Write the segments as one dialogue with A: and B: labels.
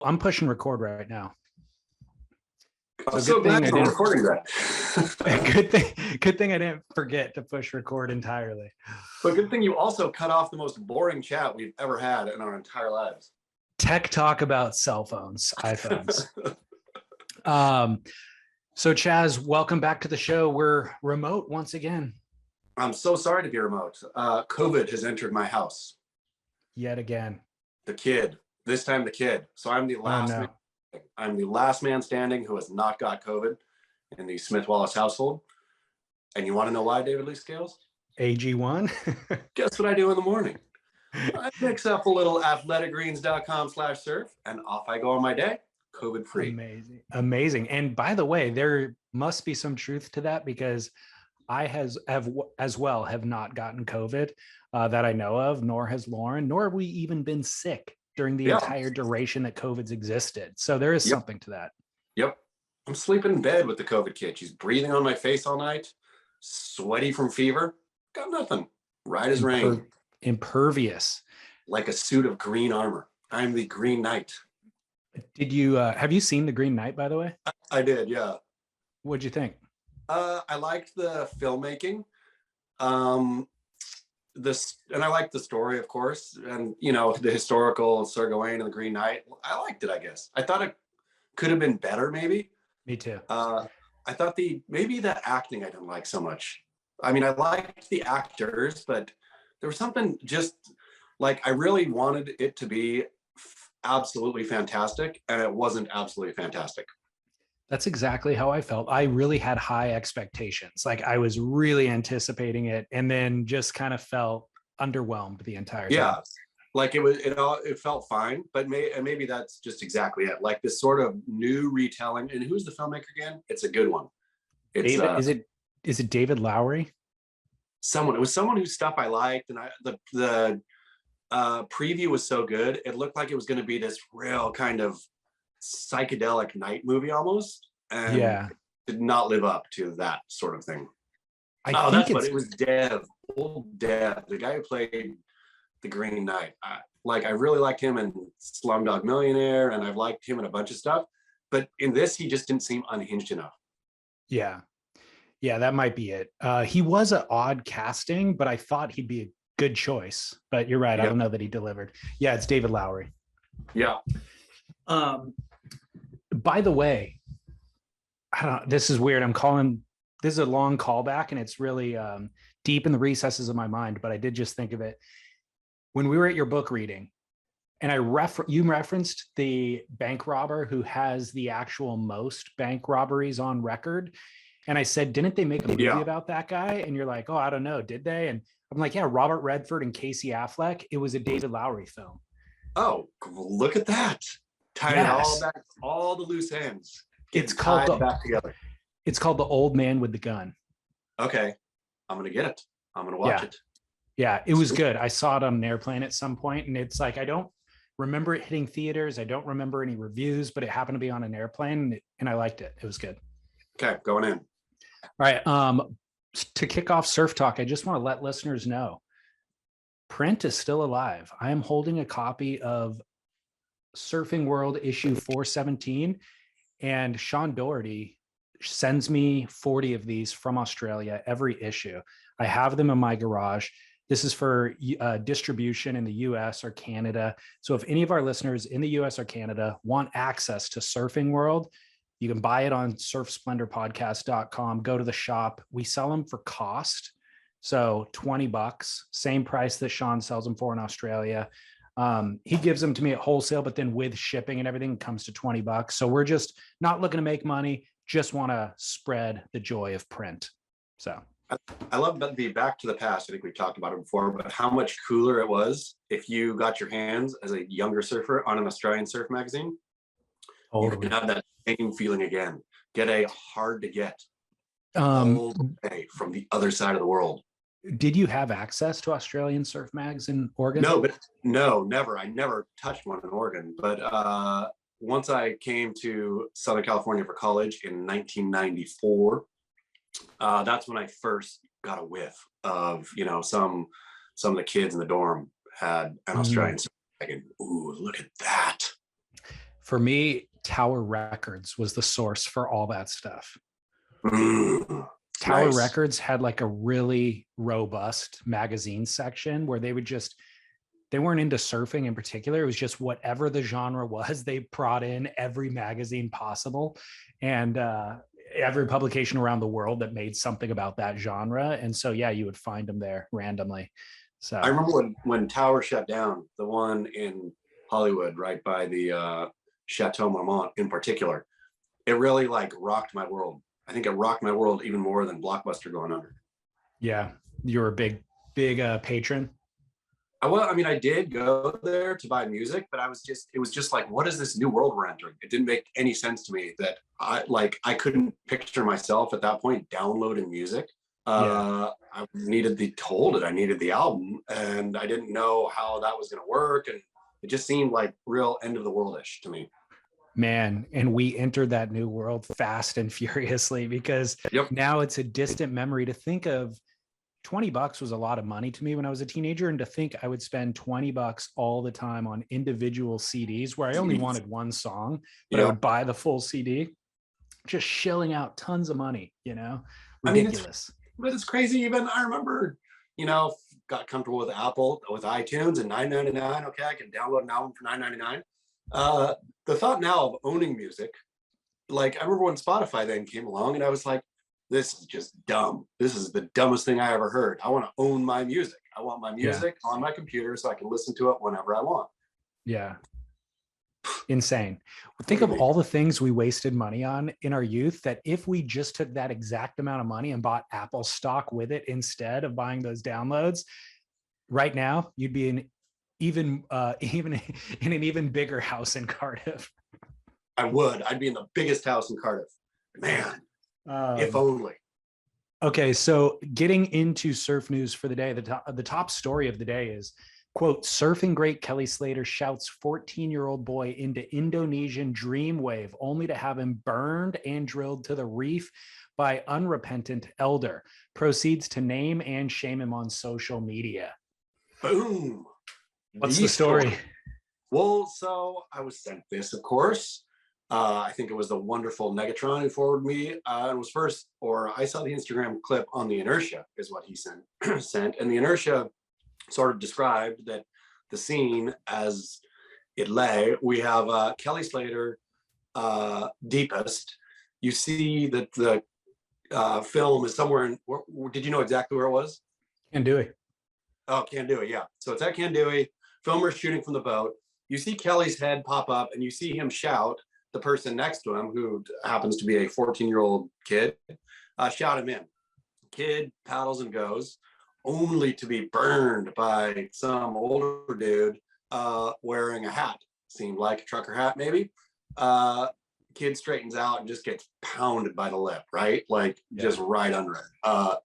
A: I'm pushing record right now.
B: I'm so glad I'm recording that.
A: Good thing I didn't forget to push record entirely.
B: But good thing you also cut off the most boring chat we've ever had in our entire lives.
A: Tech talk about cell phones, iPhones. So Chaz, welcome back to the show. We're remote once again.
B: I'm so sorry to be remote. COVID has entered my house.
A: Yet again.
B: The kid. This time the kid. So I'm the last man. I'm the last man standing who has not got COVID in the Smith Wallace household. And you want to know why, David Lee Scales?
A: AG1.
B: Guess what I do in the morning? I mix up a little athleticgreens.com/surf and off I go on my day, COVID free.
A: Amazing. And by the way, there must be some truth to that because I have not gotten COVID that I know of, nor has Lauren, nor have we even been sick during the entire duration that COVID's existed. So there is something to that.
B: Yep. I'm sleeping in bed with the COVID kid. She's breathing on my face all night, sweaty from fever. Got nothing. Right as rain.
A: Impervious.
B: Like a suit of green armor. I'm the Green Knight.
A: Did you, have you seen The Green Knight, by the way?
B: I did, yeah.
A: What'd you think?
B: I liked the filmmaking. And I liked the story, of course, and the historical Sir Gawain and the Green Knight. I liked it, I guess. I thought it could have been better, maybe.
A: Me too.
B: I thought the acting I didn't like so much. I mean, I liked the actors, but there was something just like I really wanted it to be absolutely fantastic, and it wasn't absolutely fantastic.
A: That's exactly how I felt. I really had high expectations. Like I was really anticipating it and then just kind of felt underwhelmed the entire time.
B: Yeah. Like it felt fine, but maybe that's just exactly it. Like this sort of new retelling. And who's the filmmaker again? It's a good one. It's
A: is it David Lowery?
B: It was someone whose stuff I liked. And the preview was so good. It looked like it was going to be this real kind of psychedelic night movie almost, and did not live up to that sort of thing. It was old Dev, the guy who played the Green Knight. I really liked him in Slumdog Millionaire, and I've liked him in a bunch of stuff, but in this he just didn't seem unhinged enough.
A: Yeah, that might be it. He was an odd casting, but I thought he'd be a good choice. But you're right, I don't know that he delivered. Yeah, it's David Lowery.
B: Yeah.
A: By the way, I don't know, this is weird. This is a long callback and it's really deep in the recesses of my mind, but I did just think of it. When we were at your book reading and you referenced the bank robber who has the actual most bank robberies on record. And I said, didn't they make a movie about that guy? And you're like, oh, I don't know. Did they? And I'm like, yeah, Robert Redford and Casey Affleck. It was a David Lowery film.
B: Oh, look at that. Tying all back, all the loose ends.
A: It's called
B: back together.
A: It's called The Old Man with the Gun.
B: Okay, I'm gonna get it. I'm gonna watch it.
A: Yeah, it was good. I saw it on an airplane at some point, and it's like I don't remember it hitting theaters. I don't remember any reviews, but it happened to be on an airplane, and I liked it. It was good.
B: Okay, going in.
A: All right. To kick off Surf Talk, I just want to let listeners know print is still alive. I am holding a copy of Surfing World issue 417, and Sean Doherty sends me 40 of these from Australia every issue. I have them in my garage. This is for distribution in the US or Canada. So if any of our listeners in the US or Canada want access to Surfing World, you can buy it on surfsplendorpodcast.com. Go to the shop. We sell them for cost. So $20, same price that Sean sells them for in Australia. He gives them to me at wholesale, but then with shipping and everything it comes to $20. So we're just not looking to make money, just want to spread the joy of print. So
B: I love the Back to the Past. I think we talked about it before, but how much cooler it was if you got your hands as a younger surfer on an Australian surf magazine. You can have that same feeling again. Get a hard to get all the way from the other side of the world.
A: Did you have access to Australian surf mags in Oregon?
B: No, never. I never touched one in Oregon. But once I came to Southern California for college in 1994, that's when I first got a whiff of, some of the kids in the dorm had an Australian surf mag. And ooh, look at that.
A: For me, Tower Records was the source for all that stuff. Tower
B: Nice.
A: Records had like a really robust magazine section where they weren't into surfing in particular. It was just whatever the genre was, they brought in every magazine possible and every publication around the world that made something about that genre. And so, yeah, you would find them there randomly. So
B: I remember when Tower shut down, the one in Hollywood, right by the Chateau Marmont in particular, it really like rocked my world. I think it rocked my world even more than Blockbuster going under.
A: yeah, you're a big patron.
B: I mean, I did go there to buy music, but it was just like, what is this new world we're entering? It didn't make any sense to me that I couldn't picture myself at that point downloading music. I needed I needed the album, and I didn't know how that was going to work. And it just seemed like real end of the world-ish to me.
A: Man, and we entered that new world fast and furiously because now it's a distant memory to think of. $20 was a lot of money to me when I was a teenager, and to think I would spend $20 all the time on individual CDs where I only wanted one song, but I would buy the full CD, just shelling out tons of money, ridiculous.
B: But it's crazy. Even I remember, got comfortable with Apple, with iTunes, and $9.99. Okay, I can download an album for $9.99. The thought now of owning music, like I remember when Spotify then came along, and I was like, this is just dumb. This is the dumbest thing I ever heard. I want to own my music. I want my music on my computer so I can listen to it whenever I want.
A: Yeah. Insane. Think of all the things we wasted money on in our youth, that if we just took that exact amount of money and bought Apple stock with it instead of buying those downloads, right now you'd be in even in an even bigger house in Cardiff.
B: I'd be in the biggest house in Cardiff. Man. If only.
A: Okay, so getting into surf news for the day, the top story of the day is, quote, surfing great Kelly Slater shouts 14-year-old boy into Indonesian dream wave only to have him burned and drilled to the reef by unrepentant elder. Proceeds to name and shame him on social media.
B: Boom.
A: What's the story?
B: Well, so I was sent this, of course. I think it was the wonderful Negatron who forwarded me. I saw the Instagram clip on the Inertia, is what he sent. And the Inertia sort of described that the scene as it lay. We have Kelly Slater, deepest. You see that the film is somewhere in. Did you know exactly where it was?
A: Kandui.
B: Oh, Kandui, yeah. So it's at Kandui. Filmer's shooting from the boat. You see Kelly's head pop up, and you see him shout. The person next to him, who happens to be a 14-year-old kid, shout him in. Kid paddles and goes, only to be burned by some older dude wearing a hat. Seemed like a trucker hat, maybe. Kid straightens out and just gets pounded by the lip, right? Just right under it.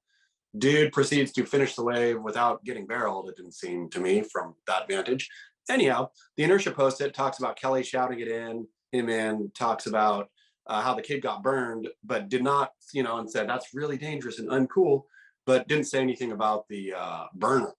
B: Dude proceeds to finish the wave without getting barreled, it didn't seem to me from that vantage. Anyhow, the Inertia post-it talks about Kelly shouting it in. Him in, talks about how the kid got burned, but did not, and said that's really dangerous and uncool, but didn't say anything about the burner.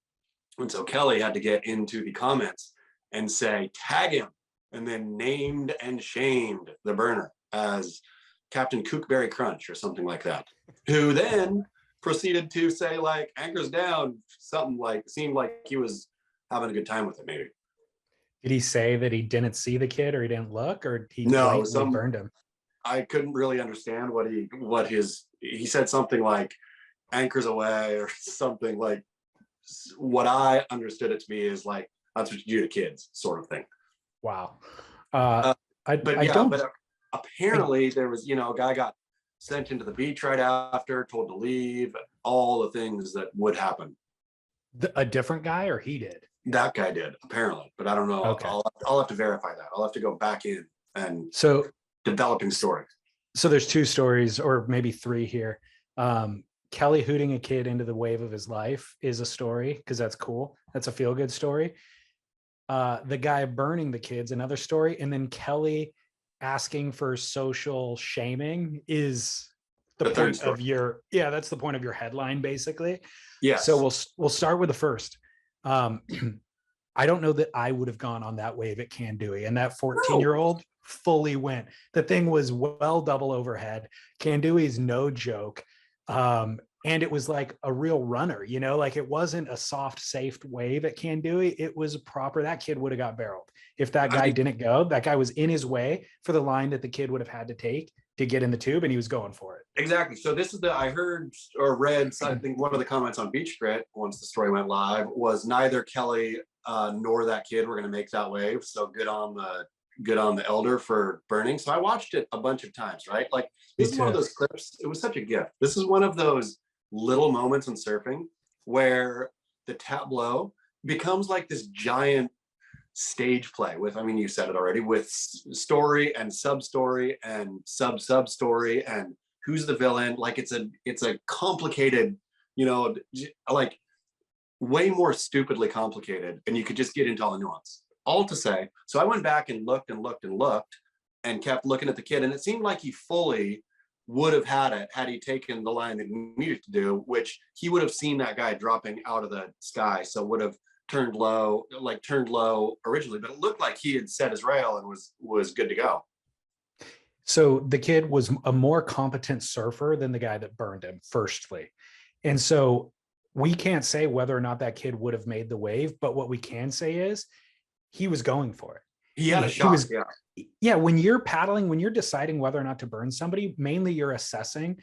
B: And so Kelly had to get into the comments and say, tag him, and then named and shamed the burner as Captain Kookberry Crunch or something like that, who then proceeded to say, like, anchors down, something like, seemed like he was having a good time with it, maybe.
A: Did he say that he didn't see the kid or he didn't look, or he burned him?
B: I couldn't really understand he said something like anchors away or something. Like, what I understood it to be is like, that's what you do to kids, sort of thing.
A: Wow.
B: But apparently there was, a guy got sent into the beach right after, told to leave, all the things that would happen.
A: A different guy, or he did?
B: That guy did, apparently, but I don't know.
A: Okay.
B: I'll have to verify that. I'll have to go back in and developing story.
A: So there's two stories, or maybe three here. Kelly hooting a kid into the wave of his life is a story, because that's cool. That's a feel-good story. The guy burning the kids, another story. And then Kelly asking for social shaming is the point of your, that's the point of your headline, basically. Yeah. So we'll start with the first. I don't know that I would have gone on that wave at Kandui, and that 14-year-old fully went. The thing was well double overhead. Kandui's no joke. And it was like a real runner, you know, like it wasn't a soft, safe wave at Kandui. It was proper. That kid would have got barreled. If that guy didn't go, that guy was in his way for the line that the kid would have had to take to get in the tube, and he was going for it.
B: Exactly. So this is I heard or read something, one of the comments on Beach Grit once the story went live was neither Kelly nor that kid were going to make that wave. So good on the elder for burning. So I watched it a bunch of times, right? Like this is one of those clips. It was such a gift. This is one of those little moments in surfing where the tableau becomes like this giant stage play with, I mean, you said it already, with story and sub story and sub story and who's the villain. Like it's a complicated, you know, like way more stupidly complicated, and you could just get into all the nuance. All to say, so I went back and looked and kept looking at the kid, and it seemed like he fully would have had it had he taken the line that he needed to do, which he would have seen that guy dropping out of the sky, so would have turned low originally, but it looked like he had set his rail and was good to go.
A: So the kid was a more competent surfer than the guy that burned him, firstly. And so we can't say whether or not that kid would have made the wave, but what we can say is he was going for it.
B: He had a shot.
A: Yeah. When you're paddling, when you're deciding whether or not to burn somebody, mainly you're assessing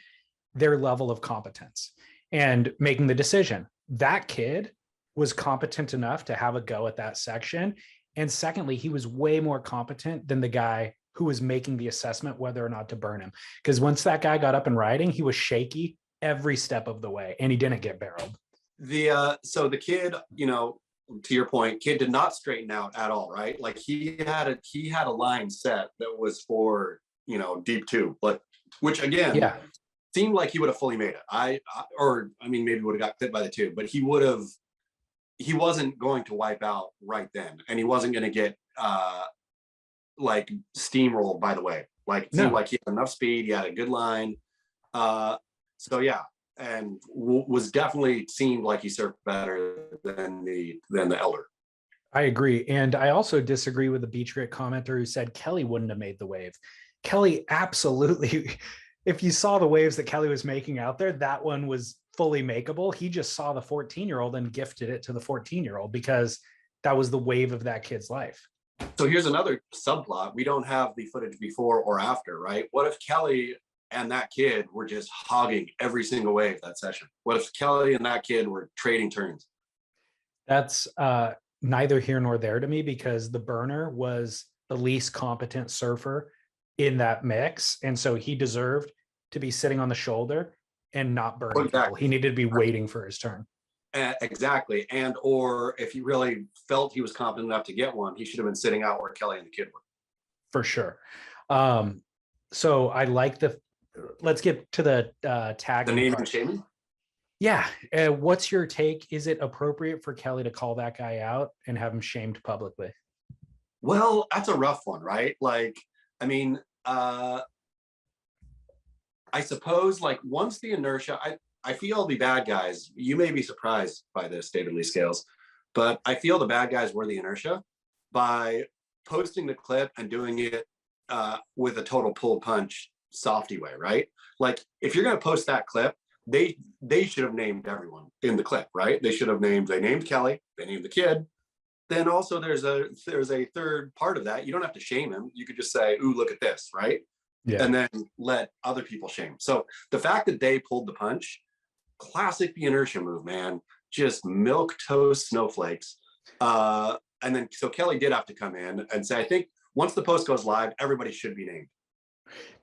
A: their level of competence and making the decision. That kid was competent enough to have a go at that section. And secondly, he was way more competent than the guy who was making the assessment whether or not to burn him. Because once that guy got up and riding, he was shaky every step of the way, and he didn't get barreled.
B: So the kid, you know, to your point, kid did not straighten out at all, right? Like he had a line set that was for, you know, deep tube, but which again seemed like he would have fully made it. I mean, maybe would have got clipped by the tube, but he wasn't going to wipe out right then, and he wasn't going to get like steamrolled by the way. Like it seemed like he had enough speed, he had a good line. So yeah, and was definitely seemed like he surfed better than the elder.
A: I agree. And I also disagree with the Beach Grit commenter who said Kelly wouldn't have made the wave. Kelly absolutely, if you saw the waves that Kelly was making out there, that one was fully makeable. He just saw the 14-year-old and gifted it to the 14-year-old because that was the wave of that kid's life.
B: So here's another subplot. We don't have the footage before or after, right? What if Kelly and that kid were just hogging every single wave that session? What if Kelly and that kid were trading turns?
A: That's neither here nor there to me, because the burner was the least competent surfer in that mix. And so he deserved to be sitting on the shoulder and not burning people. He needed to be waiting for his turn.
B: Exactly. And or if he really felt he was competent enough to get one, he should have been sitting out where Kelly and the kid were.
A: For sure. So I like let's get to the tag.
B: The name and shaming?
A: Yeah. What's your take? Is it appropriate for Kelly to call that guy out and have him shamed publicly?
B: Well, that's a rough one, right? Like, I mean, I suppose like once the inertia, I feel the bad guys, you may be surprised by this, David Lee Scales, but I feel the bad guys were the inertia by posting the clip and doing it with a total pull punch softy way, right? Like if you're going to post that clip, they should have named everyone in the clip, right? They named Kelly, they named the kid. Then also there's a third part of that. You don't have to shame him. You could just say, ooh, look at this, right? Yeah. And then let other people shame. So the fact that they pulled the punch, classic the inertia move, man. Just milk toast snowflakes. And then so Kelly did have to come in and say, I think once the post goes live, everybody should be named.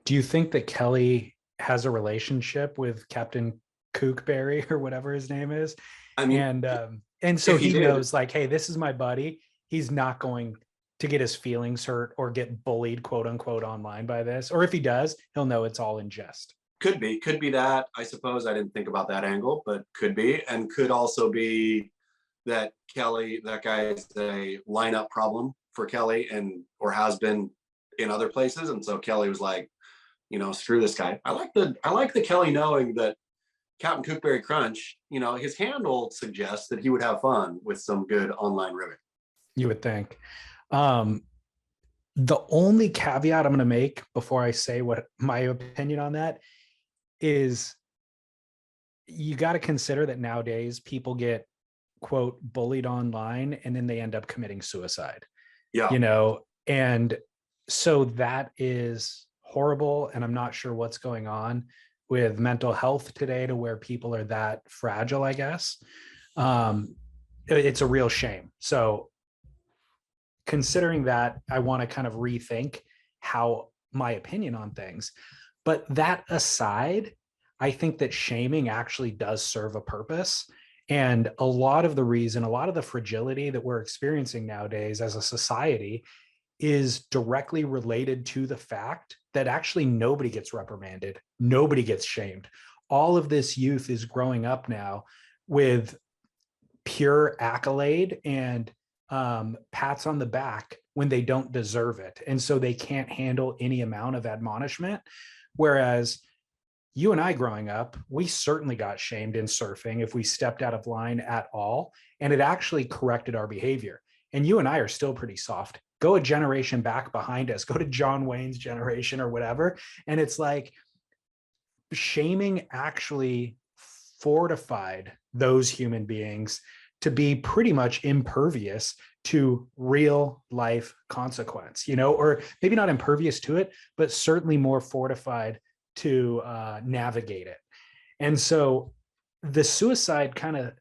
A: Do you think that Kelly has a relationship with Captain Kookberry or whatever his name is? I mean, and so he knows like, hey, this is my buddy. He's not going to get his feelings hurt or get bullied, quote unquote, online by this. Or if he does, he'll know it's all in jest. Could
B: be that. I suppose I didn't think about that angle, but could be. And could also be that Kelly, that guy is a lineup problem for Kelly or has been in other places. And so Kelly was like, you know, screw this guy. I like the Kelly knowing that Captain Kookberry Crunch, you know, his handle suggests that he would have fun with some good online ribbing.
A: You would think. The only caveat I'm going to make before I say what my opinion on that is, you got to consider that nowadays people get, quote, bullied online and then they end up committing suicide,
B: Yeah.
A: and so that is horrible. And I'm not sure what's going on with mental health today to where people are that fragile, I guess. It's a real shame. So considering that, I want to kind of rethink how my opinion on things. But that aside, I think that shaming actually does serve a purpose. And a lot of the fragility that we're experiencing nowadays as a society is directly related to the fact that actually nobody gets reprimanded, nobody gets shamed. All of this youth is growing up now with pure accolade and pats on the back when they don't deserve it. And so they can't handle any amount of admonishment. Whereas you and I growing up, we certainly got shamed in surfing if we stepped out of line at all. And it actually corrected our behavior. And you and I are still pretty soft. Go a generation back behind us, go to John Wayne's generation or whatever. And it's like shaming actually fortified those human beings to be pretty much impervious to real life consequence, or maybe not impervious to it, but certainly more fortified to navigate it. And so the suicide kind of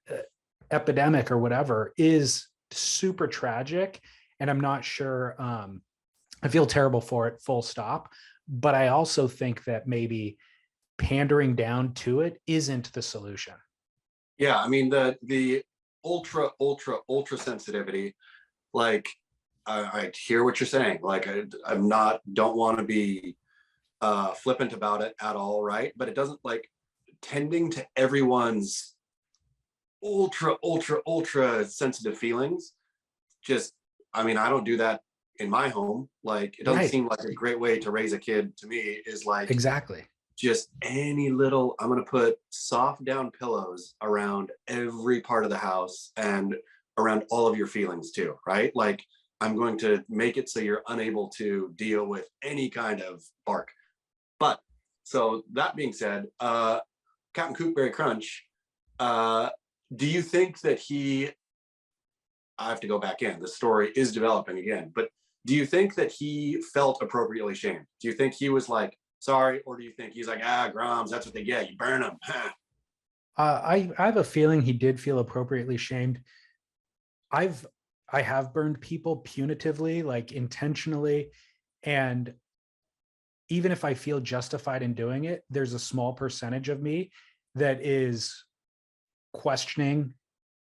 A: epidemic or whatever is super tragic. And I'm not sure, I feel terrible for it, full stop. But I also think that maybe pandering down to it isn't the solution.
B: Yeah, I mean the ultra sensitivity, like I hear what you're saying. Like I'm not, don't want to be flippant about it at all, right? But it doesn't, like, tending to everyone's ultra sensitive feelings. Just, I mean, I don't do that in my home. Like, it doesn't seem like a great way to raise a kid to me, is like,
A: exactly,
B: just any little, I'm going to put soft down pillows around every part of the house and around all of your feelings too, right? Like, I'm going to make it so you're unable to deal with any kind of bark. But so that being said, Captain Cookberry Crunch, do you think that I have to go back in, the story is developing again, but do you think that he felt appropriately shamed? Do you think he was like, sorry, or do you think he's like, Groms, that's what they get, you burn them?
A: I have a feeling he did feel appropriately shamed. I have burned people punitively, like intentionally, and even if I feel justified in doing it, there's a small percentage of me that is questioning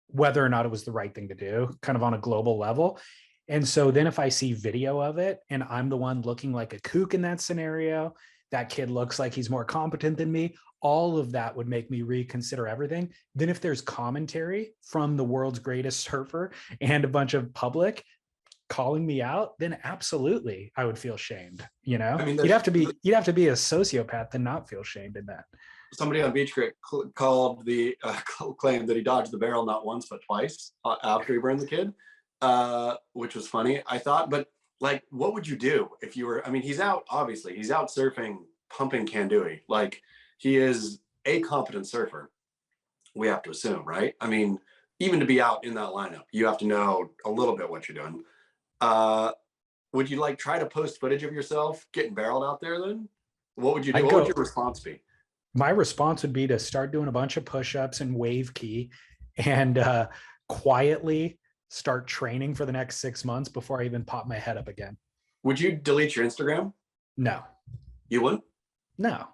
A: whether or not it was the right thing to do, kind of on a global level. And so then if I see video of it and I'm the one looking like a kook in that scenario, that kid looks like he's more competent than me, all of that would make me reconsider everything. Then if there's commentary from the world's greatest surfer and a bunch of public calling me out, then absolutely I would feel shamed.
B: I mean,
A: you'd have to be a sociopath to not feel shamed in that.
B: somebody on Beach Creek called the claim that he dodged the barrel not once but twice after he burned the kid, which was funny, I thought. But like, what would you do if you were? I mean, he's out surfing, pumping Kandui. Like, he is a competent surfer, we have to assume, right? I mean, even to be out in that lineup, you have to know a little bit what you're doing. Would you like try to post footage of yourself getting barreled out there then? What would you do? What would your response be?
A: My response would be to start doing a bunch of push-ups and wave key and quietly start training for the next 6 months before I even pop my head up again.
B: Would you delete your Instagram?
A: No.
B: You wouldn't?
A: No.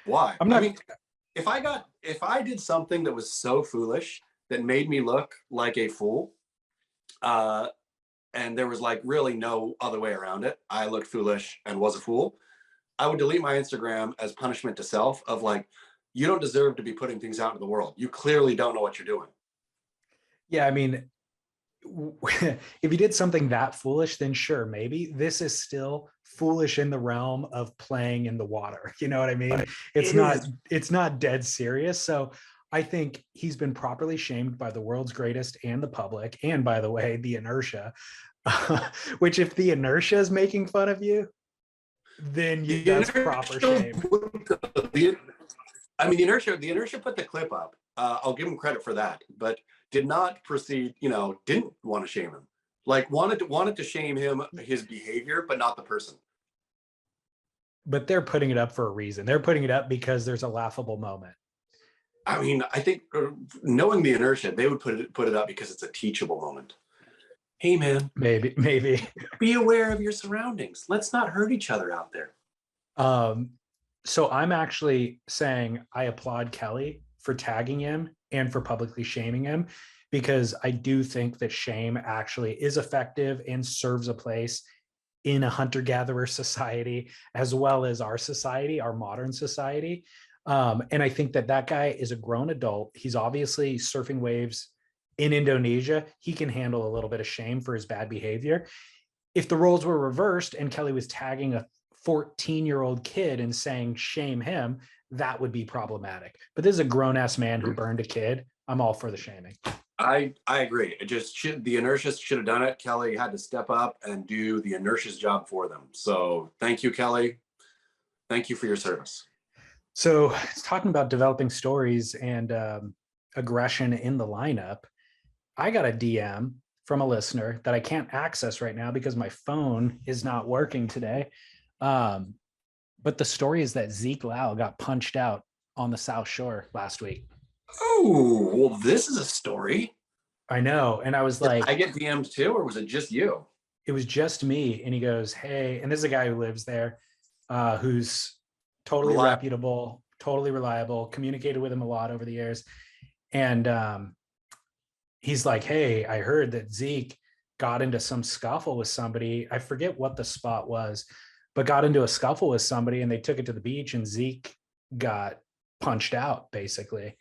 B: Why?
A: I'm not.
B: I mean, if I did something that was so foolish that made me look like a fool, and there was like really no other way around it, I looked foolish and was a fool, I would delete my Instagram as punishment to self of like, you don't deserve to be putting things out into the world. You clearly don't know what you're doing.
A: Yeah, I mean, if you did something that foolish, then sure, maybe. This is still foolish in the realm of playing in the water. You know what I mean? It's not dead serious. So I think he's been properly shamed by the world's greatest and the public, and by the way, the inertia. Which if the inertia is making fun of you, then that's proper shame.
B: I mean, the inertia put the clip up. I'll give him credit for that, but did not proceed, didn't want to shame him. Like wanted to shame him, his behavior, but not the person.
A: But they're putting it up for a reason. They're putting it up because there's a laughable moment.
B: I mean, I think knowing the inertia, they would put it up because it's a teachable moment. Hey, man,
A: Maybe.
B: be aware of your surroundings. Let's not hurt each other out there.
A: So I'm actually saying I applaud Kelly for tagging him and for publicly shaming him, because I do think that shame actually is effective and serves a place in a hunter-gatherer society, as well as our society, our modern society. And I think that guy is a grown adult. He's obviously surfing waves in Indonesia. He can handle a little bit of shame for his bad behavior. If the roles were reversed and Kelly was tagging a 14-year-old kid and saying shame him, that would be problematic. But this is a grown-ass man who burned a kid. I'm all for the shaming.
B: I agree. It just the inertia should have done it. Kelly had to step up and do the inertia's job for them. So thank you, Kelly. Thank you for your service.
A: So talking about developing stories and aggression in the lineup, I got a DM from a listener that I can't access right now because my phone is not working today. But the story is that Zeke Lau got punched out on the South Shore last week.
B: Oh, well, this is a story.
A: I know. And I was like,
B: I get DMs too, or was it just you?
A: It was just me. And he goes, hey, and this is a guy who lives there, who's totally reputable, totally reliable, communicated with him a lot over the years. And he's like, hey, I heard that Zeke got into some scuffle with somebody. I forget what the spot was, but got into a scuffle with somebody and they took it to the beach and Zeke got punched out basically.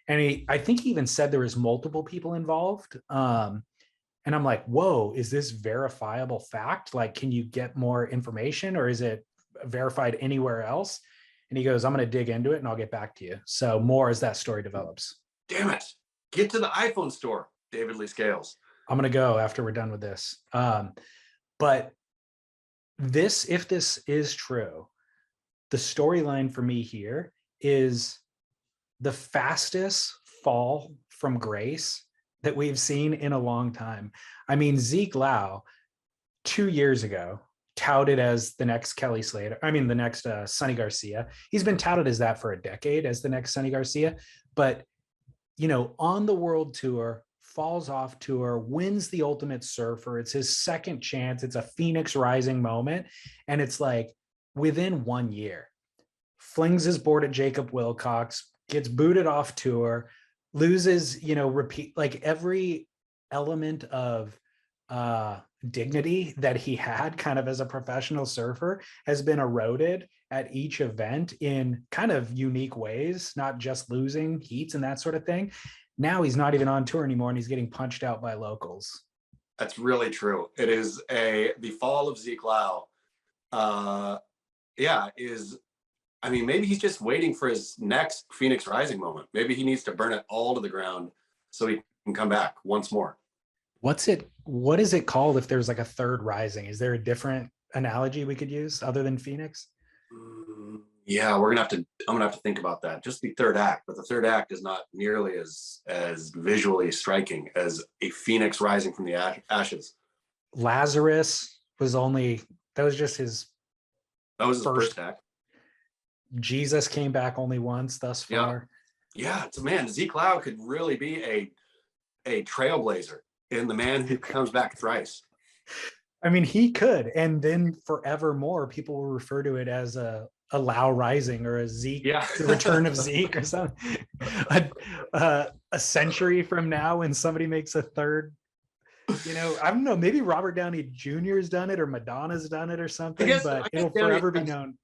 A: And I think he even said there was multiple people involved. And I'm like, whoa, is this verifiable fact? Like, can you get more information or is it verified anywhere else? And he goes, I'm going to dig into it and I'll get back to you. So more as that story develops.
B: Damn it. Get to the iPhone store, David Lee Scales.
A: I'm going to go after we're done with this. But if this is true, the storyline for me here is the fastest fall from grace that we've seen in a long time. I mean, Zeke Lau 2 years ago touted as the next Kelly Slater. I mean, the next Sonny Garcia. He's been touted as that for a decade as the next Sonny Garcia. But, on the world tour, falls off tour, wins the Ultimate Surfer. It's his second chance. It's a Phoenix Rising moment. And it's like within 1 year, flings his board at Jacob Wilcox, gets booted off tour, loses, repeat, like every element of dignity that he had kind of as a professional surfer has been eroded at each event in kind of unique ways, not just losing heats and that sort of thing. Now he's not even on tour anymore and he's getting punched out by locals.
B: That's really true. It is the fall of Zeke Lau. Maybe he's just waiting for his next Phoenix Rising moment. Maybe he needs to burn it all to the ground so he can come back once more.
A: What is it called if there's like a third rising? Is there a different analogy we could use other than Phoenix?
B: Yeah, I'm gonna have to think about that. Just the third act, but the third act is not nearly as visually striking as a Phoenix rising from the ashes.
A: Lazarus that was just his.
B: That was his first act.
A: Jesus came back only once thus far.
B: Yeah, Zeke Lau could really be a trailblazer in the man who comes back thrice.
A: I mean, he could, and then forevermore, people will refer to it as a Lau Rising or a Zeke, the return of Zeke or something. A century from now, when somebody makes a third, I don't know, maybe Robert Downey Jr. has done it or Madonna's done it or something, but it'll forever be known.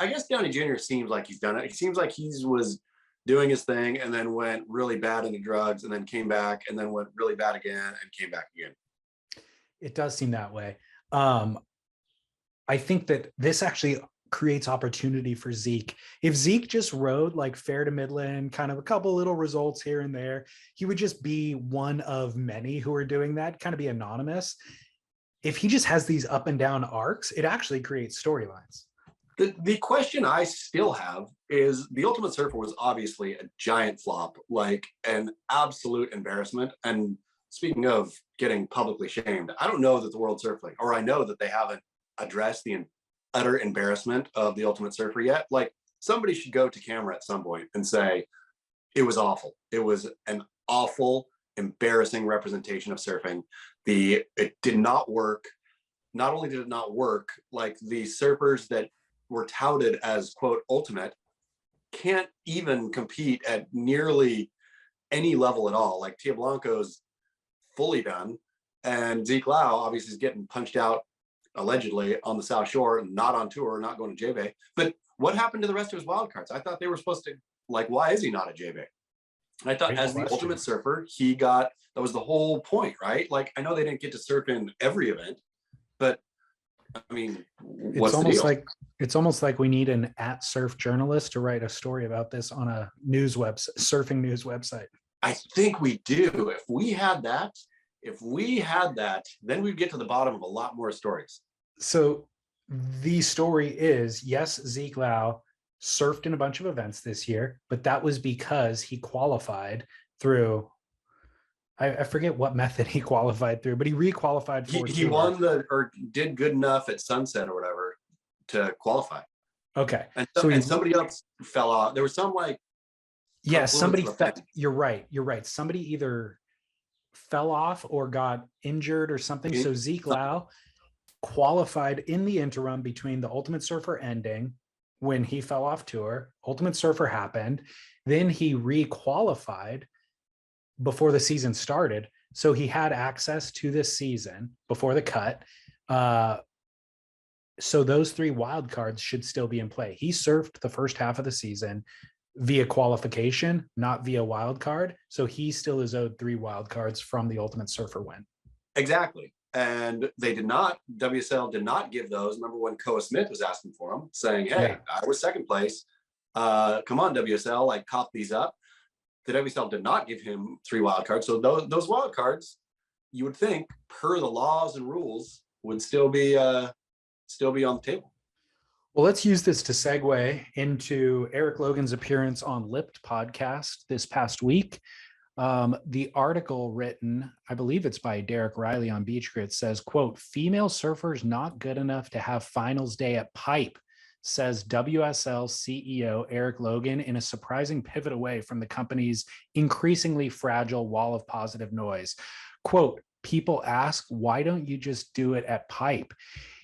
B: I guess Downey Jr. seems like he's done it. It seems like he was doing his thing and then went really bad into drugs and then came back and then went really bad again and came back again.
A: It does seem that way. I think that this actually creates opportunity for Zeke. If Zeke just rode like fair to Midland, kind of a couple little results here and there, he would just be one of many who are doing that, kind of be anonymous. if he just has these up and down arcs, it actually creates storylines.
B: The question I still have is the Ultimate Surfer was obviously a giant flop, like an absolute embarrassment. And speaking of getting publicly shamed, I don't know that the World Surf League, or I know that they haven't addressed the utter embarrassment of the Ultimate Surfer yet. Like, somebody should go to camera at some point and say, it was awful. It was an awful, embarrassing representation of surfing. It did not work. Not only did it not work, like the surfers that were touted as quote ultimate can't even compete at nearly any level at all. Like Tia Blanco's fully done, and Zeke Lau obviously is getting punched out allegedly on the South Shore, not on tour, not going to J-Bay. But what happened to the rest of his wild cards? I thought they were supposed to, like, why is he not at J-Bay? I thought as the Ultimate Surfer, that was the whole point, right? Like, I know they didn't get to surf in every event, but I mean, what's the deal?
A: It's almost like we need an @surf journalist to write a story about this on a surfing news website.
B: I think we do. If we had that, then we'd get to the bottom of a lot more stories.
A: So the story is, yes, Zeke Lau surfed in a bunch of events this year, but that was because he qualified through, I forget what method he qualified through, but he requalified for
B: he won or did good enough at Sunset or whatever to qualify.
A: Okay.
B: And somebody else fell off. There was some
A: somebody you're right. Somebody either fell off or got injured or something. So Zeke Lau qualified in the interim between the Ultimate Surfer ending, when he fell off tour. Ultimate Surfer happened. Then he requalified before the season started. So he had access to this season before the cut. So those 3 wild cards should still be in play. He surfed the first half of the season via qualification, not via wild card. So he still is owed 3 wild cards from the Ultimate Surfer win.
B: Exactly. And WSL did not give those. Remember when Koa Smith was asking for them, saying, hey, I was second place. Come on, WSL, like, cop these up. The WSL did not give him 3 wild cards. So those wild cards, you would think, per the laws and rules, would still be on the table.
A: Well, let's use this to segue into Eric Logan's appearance on Lipped podcast this past week. The article written, I believe it's by Derek Riley on Beach Grit, says, quote, female surfers not good enough to have finals day at Pipe, says WSL CEO Eric Logan in a surprising pivot away from the company's increasingly fragile wall of positive noise. Quote, people ask, why don't you just do it at Pipe?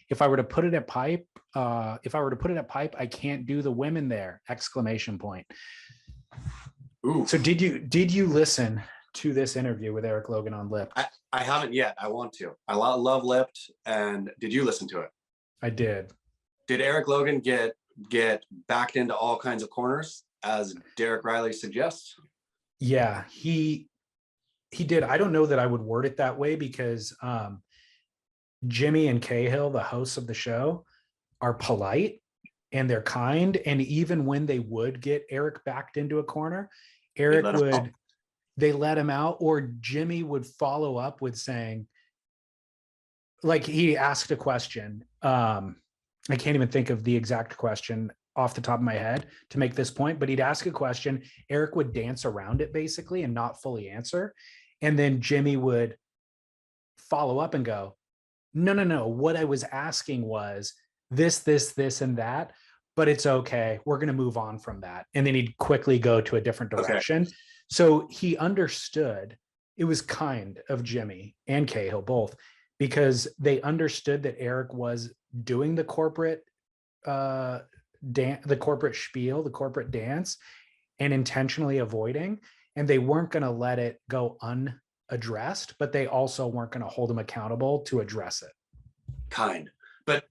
A: If I were to put it at Pipe, I can't do the women there, exclamation point.
B: Ooh.
A: So did you listen to this interview with Eric Logan on Lipped?
B: I haven't yet. I want to. I love Lipped. And did you listen to it?
A: I did.
B: Did Eric Logan get backed into all kinds of corners, as Derek Riley suggests?
A: Yeah, he did. I don't know that I would word it that way, because Jimmy and Cahill, the hosts of the show, are polite and they're kind. And even when they would get Eric backed into a corner, they let him out, or Jimmy would follow up with saying, like, he asked a question. I can't even think of the exact question off the top of my head to make this point, but he'd ask a question. Eric would dance around it basically and not fully answer. And then Jimmy would follow up and go, no. What I was asking was this, and that, but it's okay. We're going to move on from that. And then he'd quickly go to a different direction. Okay. So he understood. It was kind of Jimmy and Cahill both, because they understood that Eric was doing the corporate the corporate spiel, the corporate dance, and intentionally avoiding, and they weren't going to let it go unaddressed, but they also weren't going to hold him accountable to address it.
B: Kind. But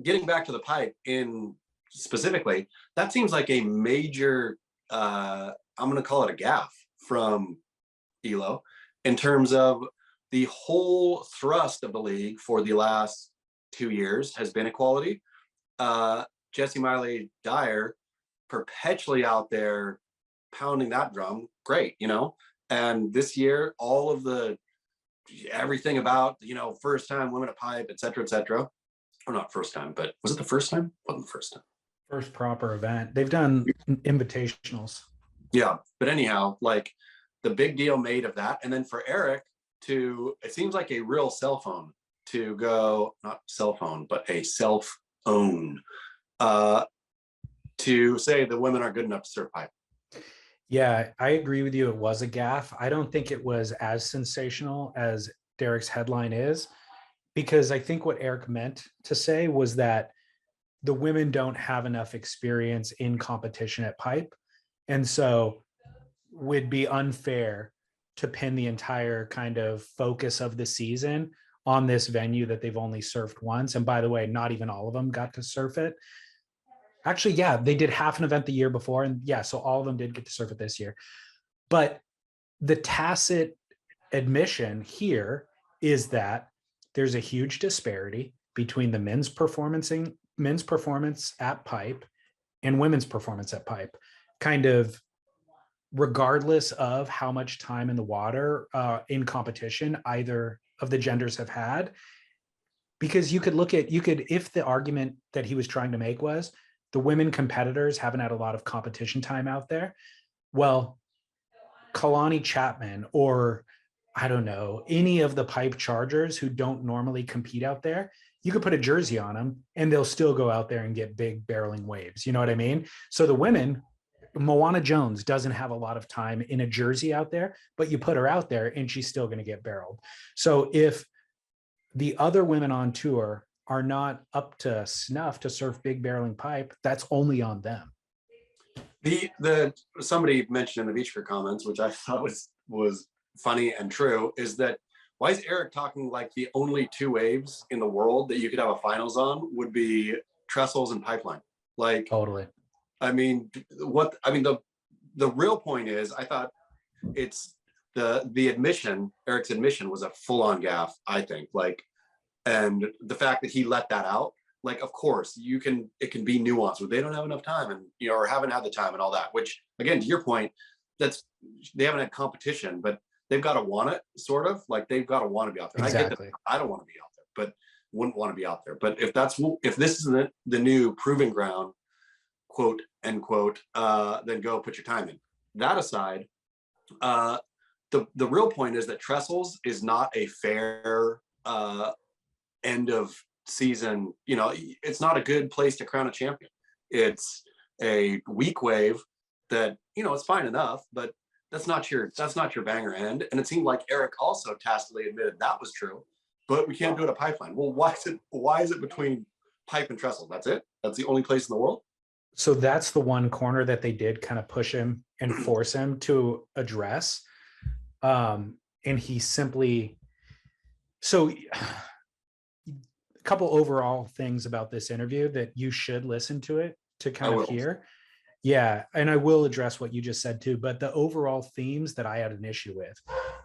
B: getting back to the Pipe in specifically, that seems like a major, I'm going to call it a gaffe from ELO, in terms of the whole thrust of the league for the last 2 years has been equality. Jesse Miley Dyer perpetually out there pounding that drum. Great, you know. And this year, all of the everything about, first time women at pipe, et cetera, et cetera. Or not first time, but was it the first time? Wasn't the first time.
A: First proper event. They've done invitationals.
B: Yeah. But anyhow, like the big deal made of that. And then for Eric it seems like a real cell phone to go, not cell phone, but a self own, to say the women are good enough to serve pipe.
A: Yeah, I agree with you. It was a gaffe. I don't think it was as sensational as Derek's headline is, because I think what Eric meant to say was that the women don't have enough experience in competition at pipe. And so would be unfair to pin the entire kind of focus of the season on this venue that they've only surfed once. And by the way, not even all of them got to surf it. Actually, yeah, they did half an event the year before. And yeah, so all of them did get to surf it this year. But the tacit admission here is that there's a huge disparity between the men's performance at pipe and women's performance at pipe, kind of regardless of how much time in the water in competition either of the genders have had. Because if the argument that he was trying to make was the women competitors haven't had a lot of competition time out there, well, Kalani Chapman, or I don't know, any of the pipe chargers who don't normally compete out there, you could put a jersey on them and they'll still go out there and get big barreling waves. You know what I mean? So the women, Moana Jones doesn't have a lot of time in a jersey out there, but you put her out there and she's still going to get barreled. So if the other women on tour are not up to snuff to surf big barreling pipe, that's only on them.
B: Somebody mentioned in the Beach Crew comments, which I thought was funny and true, is that why is Eric talking like the only two waves in the world that you could have a finals on would be trestles and pipeline? Like,
A: totally.
B: I mean, the real point is, I thought it's the admission, Eric's admission was a full-on gaffe, I think. Like, and the fact that he let that out, like, of course, it can be nuanced, but they don't have enough time and, or haven't had the time and all that, which again, to your point, they haven't had competition, but they've got to want it, sort of like they've got to want to be out there.
A: Exactly.
B: I get that I don't want to be out there, but wouldn't want to be out there. But if this is the new proving ground, quote unquote, then go put your time in. That aside, the real point is that trestles is not a fair end of season. It's not a good place to crown a champion. It's a weak wave that it's fine enough, but that's not your banger end. And it seemed like Eric also tacitly admitted that was true, but we can't do it at pipeline. Well, why is it between pipe and trestle? That's it? That's the only place in the world?
A: So that's the one corner that they did kind of push him and force him to address. And he simply, so a couple overall things about this interview that you should listen to it to kind of hear. Yeah. And I will address what you just said too, but the overall themes that I had an issue with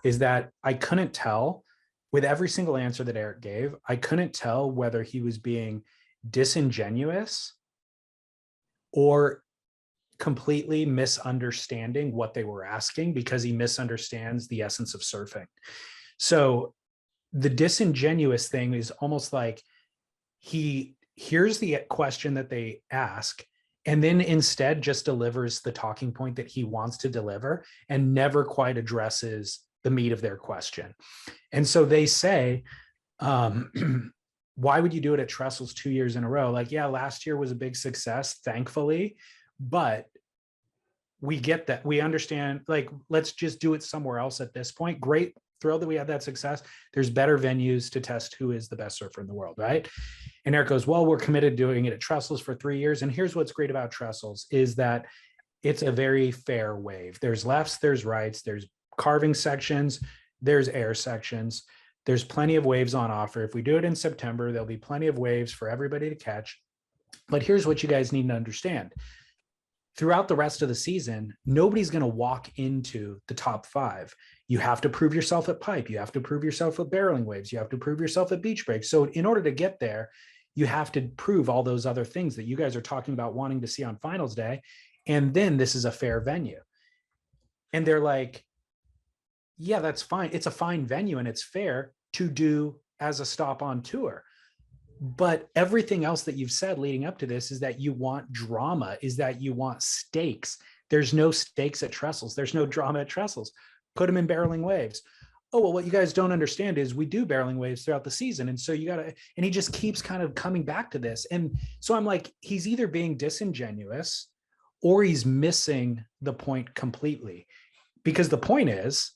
A: is that I couldn't tell with every single answer that Eric gave, I couldn't tell whether he was being disingenuous or completely misunderstanding what they were asking, because he misunderstands the essence of surfing. So the disingenuous thing is almost like he hears the question that they ask and then instead just delivers the talking point that he wants to deliver and never quite addresses the meat of their question. And so they say, why would you do it at Trestles 2 years in a row? Like, yeah, last year was a big success, thankfully, but we get that. We understand, like, let's just do it somewhere else at this point. Great, thrilled that we had that success. There's better venues to test who is the best surfer in the world, right? And Eric goes, well, we're committed to doing it at Trestles for 3 years. And here's what's great about Trestles is that it's a very fair wave. There's lefts, there's rights, there's carving sections, there's air sections. There's plenty of waves on offer. If we do it in September, there'll be plenty of waves for everybody to catch. But here's what you guys need to understand. Throughout the rest of the season, nobody's going to walk into the top 5. You have to prove yourself at pipe. You have to prove yourself at barreling waves. You have to prove yourself at beach breaks. So in order to get there, you have to prove all those other things that you guys are talking about wanting to see on finals day. And then this is a fair venue. And they're like, yeah, that's fine. It's a fine venue and it's fair to do as a stop on tour. But everything else that you've said leading up to this is that you want drama, is that you want stakes. There's no stakes at Trestles. There's no drama at Trestles. Put them in barreling waves. Oh, well, what you guys don't understand is we do barreling waves throughout the season. And so you got to, and he just keeps kind of coming back to this. And so I'm like, he's either being disingenuous or he's missing the point completely. Because the point is,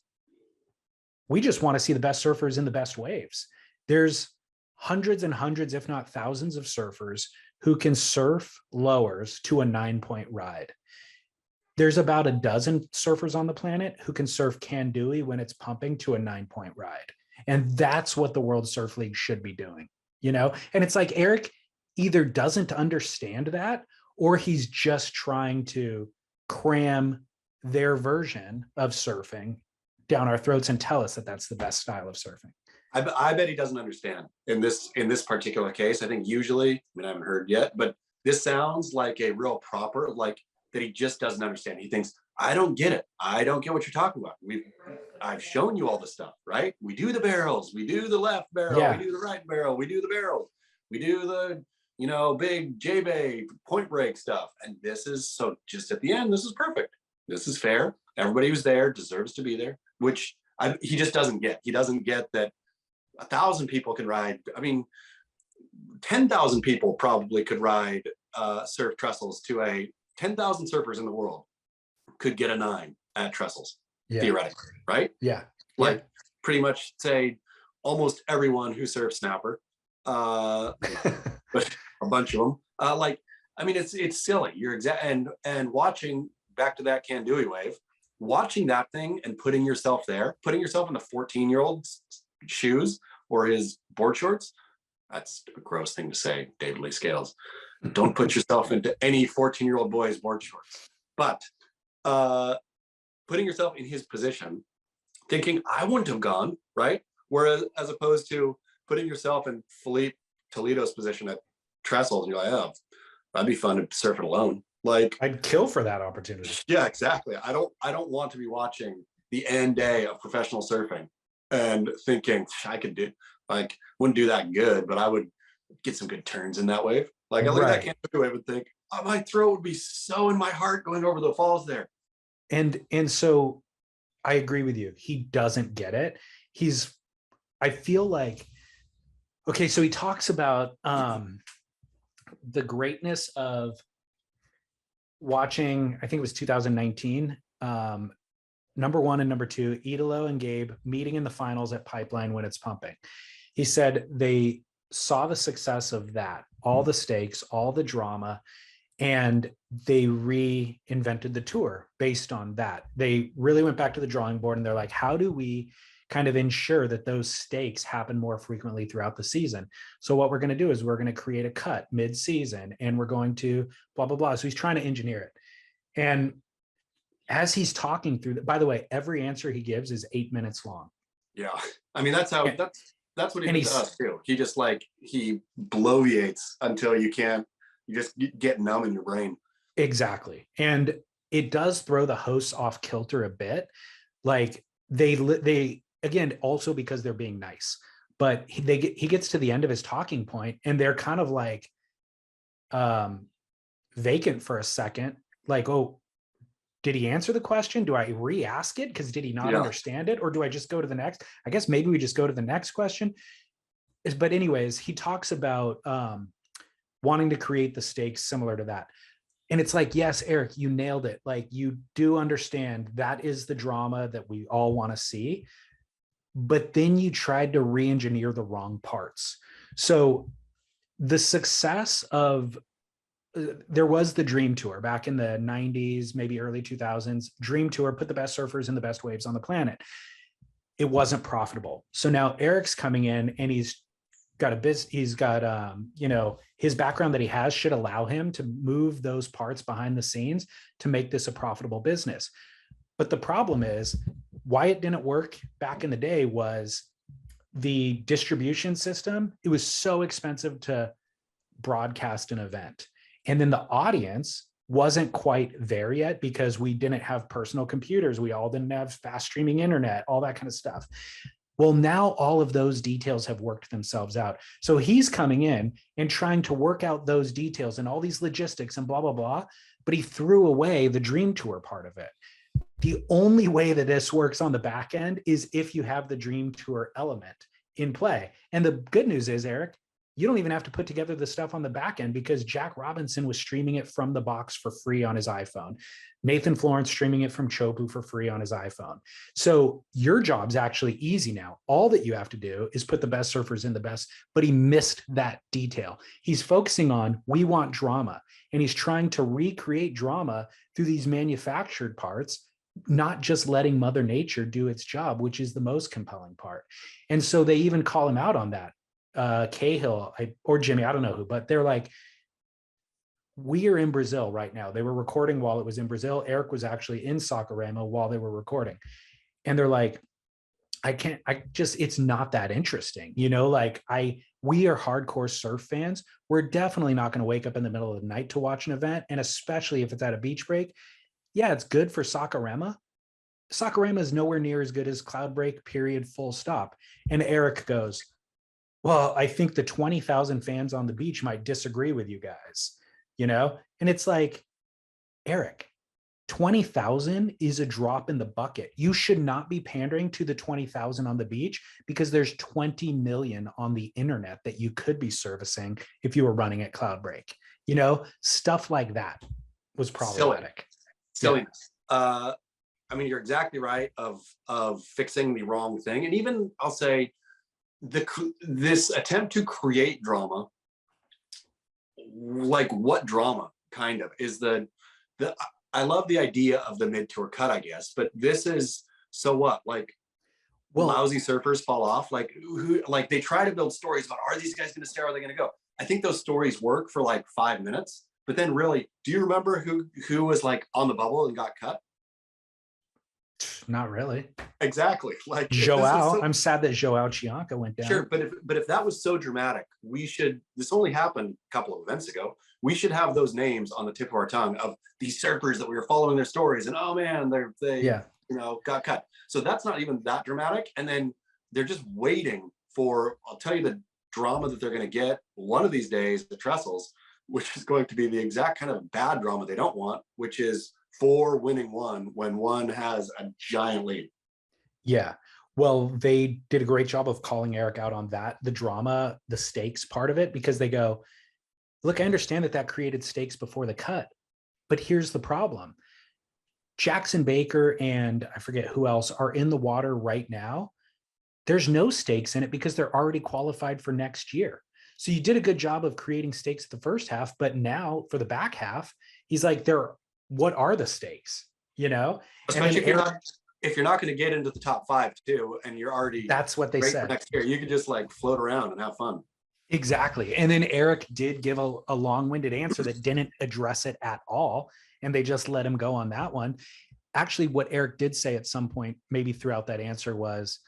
A: we just want to see the best surfers in the best waves. There's hundreds and hundreds, if not thousands of surfers who can surf lowers to a 9-point ride. There's about a dozen surfers on the planet who can surf Kandui when it's pumping to a 9-point ride. And that's what the World Surf League should be doing, you know? And it's like Eric either doesn't understand that or he's just trying to cram their version of surfing down our throats and tell us that that's the best style of surfing.
B: I bet he doesn't understand in this particular case. I think usually, I mean, I haven't heard yet, but this sounds like a real proper, like that he just doesn't understand. He thinks, I don't get it. I don't get what you're talking about. I've shown you all the stuff, right? We do the barrels, we do the left barrel,
A: Yeah.
B: we do the right barrel, we do the barrels, we do the, you know, big J-Bay point break stuff. And this is, so just at the end, this is perfect. This is fair. Everybody who's there deserves to be there, which he just doesn't get. He doesn't get that 1,000 people can ride. I mean, 10,000 people probably could ride surf trestles to a 10,000 surfers in the world could get a 9 at trestles, theoretically, right?
A: Yeah.
B: Like pretty much say almost everyone who surfs snapper, but a bunch of them. Like, I mean, it's silly. You're and watching back to that Kandui wave, watching that thing and putting yourself there, putting yourself in the 14-year-old's shoes or his board shorts. That's a gross thing to say, David Lee Scales. Don't put yourself into any 14-year-old boy's board shorts. But putting yourself in his position, thinking, I wouldn't have gone, right? Whereas, as opposed to putting yourself in Felipe Toledo's position at Trestles, and you're like, oh, that'd be fun to surf it alone. Like,
A: I'd kill for that opportunity.
B: Yeah, exactly. I don't want to be watching the end day of professional surfing and thinking I could do, like, wouldn't do that good, but I would get some good turns in that wave. Like, I look at that Kandui wave and think, oh, my throat would be so in my heart going over the falls there.
A: And so I agree with you. He doesn't get it. I feel like, okay, so he talks about the greatness of watching, I think it was 2019, number 1 and number 2, Idolo and Gabe meeting in the finals at Pipeline when it's pumping. He said they saw the success of that, all the stakes, all the drama, and they reinvented the tour based on that. They really went back to the drawing board and they're like, how do we kind of ensure that those stakes happen more frequently throughout the season? So what we're going to do is we're going to create a cut mid-season and we're going to blah, blah, blah. So he's trying to engineer it. And as he's talking through that, by the way, every answer he gives is 8 minutes long.
B: Yeah. I mean, that's what he does to us too. He just he bloviates until you just get numb in your brain.
A: Exactly. And it does throw the hosts off kilter a bit. Like they again, also because they're being nice, but he gets to the end of his talking point and they're kind of like vacant for a second. Like, oh, did he answer the question? Do I re-ask it? Because did he not understand it? Or do I just go to the next? I guess maybe we just go to the next question. But anyways, he talks about wanting to create the stakes similar to that. And it's like, yes, Eric, you nailed it. Like, you do understand that is the drama that we all want to see. But then you tried to re-engineer the wrong parts. So the success of there was the Dream Tour back in the 90s, maybe early 2000s. Dream Tour put the best surfers in the best waves on the planet. It wasn't profitable. So now Eric's coming in and he's got his background that he has should allow him to move those parts behind the scenes to make this a profitable business. But the problem is why it didn't work back in the day was the distribution system. It was so expensive to broadcast an event. And then the audience wasn't quite there yet because we didn't have personal computers. We all didn't have fast streaming internet, all that kind of stuff. Well, now all of those details have worked themselves out. So he's coming in and trying to work out those details and all these logistics and blah, blah, blah. But he threw away the dream tour part of it. The only way that this works on the back end is if you have the dream tour element in play. And the good news is, Eric, you don't even have to put together the stuff on the back end because Jack Robinson was streaming it from the box for free on his iPhone. Nathan Florence streaming it from Chopu for free on his iPhone. So your job's actually easy now. All that you have to do is put the best surfers in the best, but he missed that detail. He's focusing on, we want drama, and he's trying to recreate drama through these manufactured parts, not just letting Mother Nature do its job, which is the most compelling part. And so they even call him out on that. Cahill or Jimmy, I don't know who, but they're like, we are in Brazil right now. They were recording while it was in Brazil. Eric was actually in Saquarema while they were recording. And they're like, it's not that interesting. We are hardcore surf fans. We're definitely not going to wake up in the middle of the night to watch an event. And especially if it's at a beach break. Yeah, it's good for Saquarema. Saquarema is nowhere near as good as Cloud Break, period, full stop. And Eric goes, well, I think the 20,000 fans on the beach might disagree with you guys, And it's like, Eric, 20,000 is a drop in the bucket. You should not be pandering to the 20,000 on the beach because there's 20 million on the internet that you could be servicing if you were running at Cloud Break. Stuff like that was problematic.
B: Silliness. Yeah. You're exactly right of fixing the wrong thing. And even I'll say, this attempt to create drama, like what drama kind of is I love the idea of the mid-tour cut, I guess, but this is, so what? Lousy surfers fall off. They try to build stories about, are these guys going to stay? Are they going to go? I think those stories work for 5 minutes, but then really, do you remember who was on the bubble and got cut?
A: Not really.
B: Exactly.
A: Joao. I'm sad that Joao Chianca went down.
B: Sure, but if that was so dramatic, this only happened a couple of events ago. We should have those names on the tip of our tongue of these surfers that we were following their stories, and oh man, they got cut. So that's not even that dramatic. And then they're just waiting for, I'll tell you the drama that they're going to get one of these days, the Trestles, which is going to be the exact kind of bad drama they don't want, which is 4 winning 1 when 1 has a giant lead.
A: Yeah. Well, they did a great job of calling Eric out on that, the drama, the stakes part of it, because they go, look, I understand that created stakes before the cut, but here's the problem. Jackson Baker and I forget who else are in the water right now. There's no stakes in it because they're already qualified for next year. So you did a good job of creating stakes at the first half, but now for the back half, he's like, what are the stakes?
B: Especially if you're not going to get into the top 5 too, and you're already,
A: that's what they said.
B: For next year, you could just float around and have fun.
A: Exactly. And then Eric did give a long-winded answer that didn't address it at all. And they just let him go on that one. Actually, what Eric did say at some point, maybe throughout that answer, was,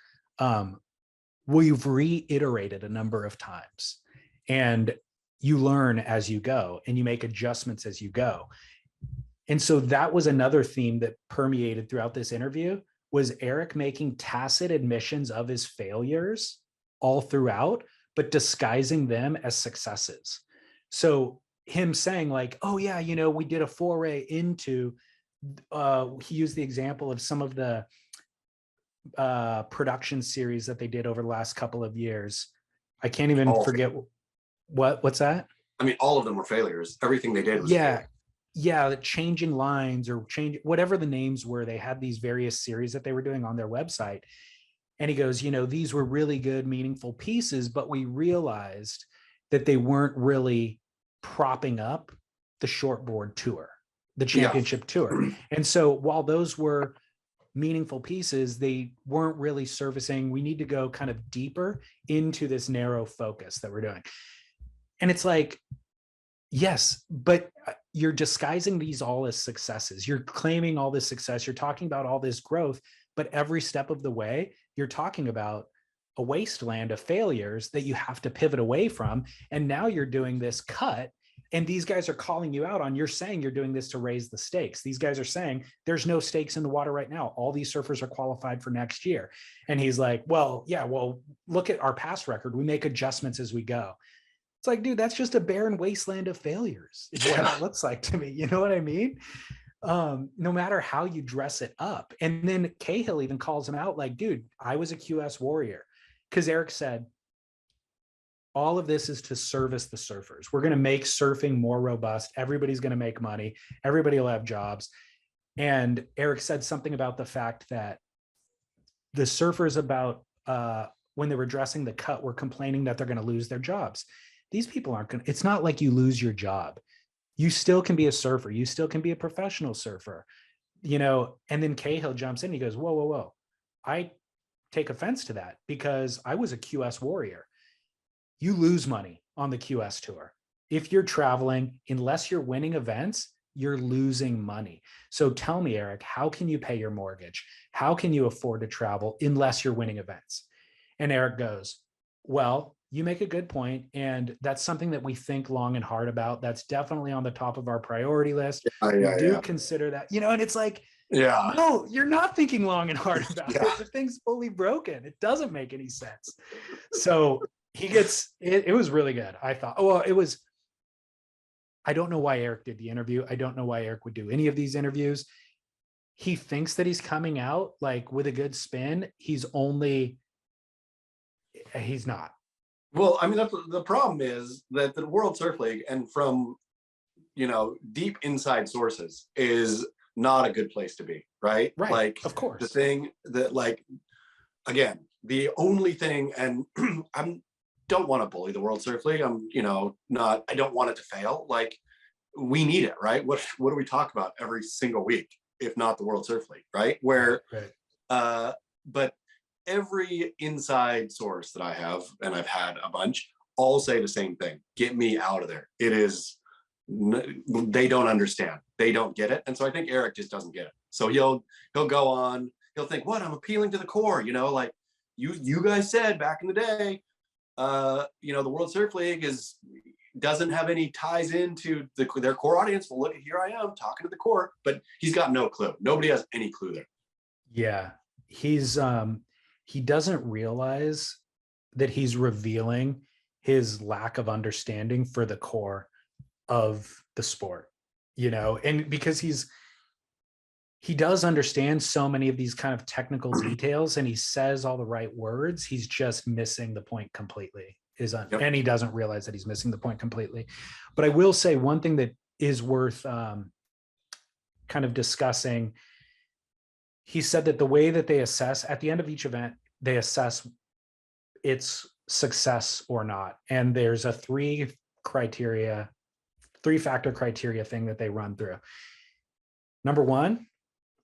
A: we've reiterated a number of times and you learn as you go and you make adjustments as you go. And so that was another theme that permeated throughout this interview, was Eric making tacit admissions of his failures all throughout, but disguising them as successes. So him saying oh yeah, we did a foray into, he used the example of some of the production series that they did over the last couple of years. I can't even forget what's that?
B: All of them were failures. Everything they did was
A: the changing lines or whatever the names were. They had these various series that they were doing on their website. And he goes, these were really good, meaningful pieces, but we realized that they weren't really propping up the shortboard tour, the championship tour. And so while those were meaningful pieces, they weren't really servicing, we need to go kind of deeper into this narrow focus that we're doing. And it's yes, but you're disguising these all as successes. You're claiming all this success. You're talking about all this growth, but every step of the way, you're talking about a wasteland of failures that you have to pivot away from. And now you're doing this cut And these guys are calling you out on, you're saying you're doing this to raise the stakes. These guys are saying there's no stakes in the water right now. All these surfers are qualified for next year. And he's like, well, yeah, well, look at our past record. We make adjustments as we go. It's like, dude, that's just a barren wasteland of failures. Is what that looks like to me. You know what I mean? No matter how you dress it up. And then Cahill even calls him out like, dude, I was a QS warrior. Because Eric said, all of this is to service the surfers. We're going to make surfing more robust. Everybody's going to make money. Everybody will have jobs. And Eric said something about the fact that the surfers about when they were dressing the cut were complaining that they're going to lose their jobs. These people aren't going to, it's not like you lose your job. You still can be a surfer. You still can be a professional surfer, you know. And then Cahill jumps in. He goes, whoa, whoa, whoa. I take offense to that because I was a QS warrior. You lose money on the QS tour. If you're traveling, unless you're winning events, you're losing money. So tell me, Eric, how can you pay your mortgage? How can you afford to travel unless you're winning events? And Eric goes, well, you make a good point. And that's something that we think long and hard about. That's definitely on the top of our priority list. We do consider that, you know, and it's like, no, you're not thinking long and hard about it. The thing's fully broken. It doesn't make any sense. So he gets, it was really good. I thought, well, it was, I don't know why Eric did the interview. I don't know why Eric would do any of these interviews. He thinks that he's coming out like with a good spin. He's not.
B: Well, I mean, the problem is that the World Surf League, and from, you know, deep inside sources, is not a good place to be, right?
A: Right.
B: Like,
A: of course.
B: The thing that, like, again, the only thing, and don't want to bully the World Surf League. I don't want it to fail. Like, we need it, right? What do we talk about every single week, if not the World Surf League, right? Where,
A: right.
B: But every inside source that I have, and I've had a bunch, all say the same thing: get me out of there. It is, they don't understand. They don't get it. And so I think Eric just doesn't get it. So he'll go on, he'll think, what, I'm appealing to the core, you know, like you guys said back in the day, you know, the World Surf League doesn't have any ties into their core audience. Well, look, here I am talking to the core, but he's got no clue. Nobody has any clue there.
A: Yeah. He doesn't realize that he's revealing his lack of understanding for the core of the sport, you know, and because he does understand so many of these kind of technical details and he says all the right words. He's just missing the point completely. And he doesn't realize that he's missing the point completely. But I will say one thing that is worth kind of discussing. He said that the way that they assess at the end of each event, they assess its success or not. And there's a three-factor criteria thing that they run through. Number one,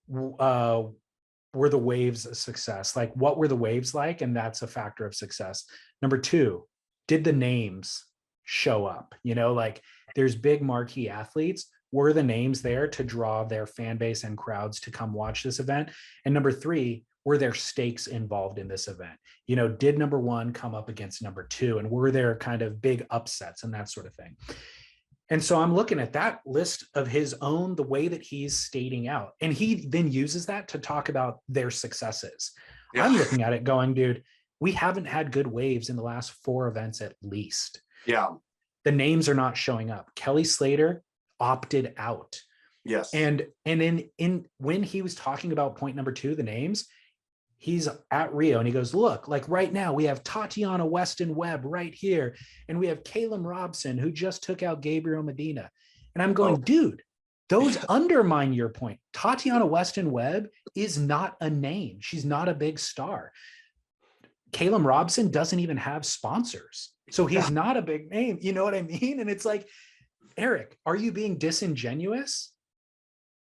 A: were the waves a success? Like, what were the waves like? And that's a factor of success. Number two, did the names show up? You know, like there's big marquee athletes. Were the names there to draw their fan base and crowds to come watch this event? And number three, were there stakes involved in this event? You know, did number one come up against number two? And were there kind of big upsets and that sort of thing? And so I'm looking at that list of his own, the way that he's stating out. And he then uses that to talk about their successes. Yeah. I'm looking at it going, dude, we haven't had good waves in the last 4 events at least.
B: Yeah.
A: The names are not showing up. Kelly Slater opted out.
B: Yes.
A: And in when he was talking about point number 2, the names, he's at Rio and he goes, look, like right now we have Tatiana Weston Webb right here. And we have Caleb Robson, who just took out Gabriel Medina. And I'm going, dude, those undermine your point. Tatiana Weston Webb is not a name. She's not a big star. Caleb Robson doesn't even have sponsors. So he's not a big name. You know what I mean? And it's like, Eric, are you being disingenuous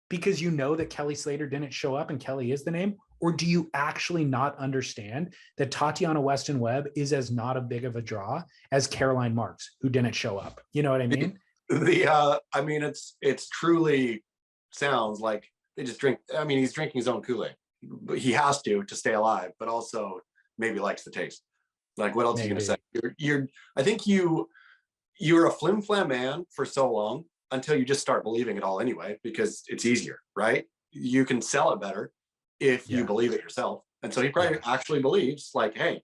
A: because you know that Kelly Slater didn't show up and Kelly is the name? Or do you actually not understand that Tatiana Weston Webb is as not a big of a draw as Caroline Marks, who didn't show up? You know what I mean?
B: I mean, it's truly sounds like they just drink. I mean, he's drinking his own Kool-Aid, but he has to stay alive, but also maybe likes the taste. Like, what else are you going to say? I think you you're a flim flam man for so long until you just start believing it all anyway, because it's easier, right? You can sell it better if you believe it yourself. And so he probably actually believes, like, hey,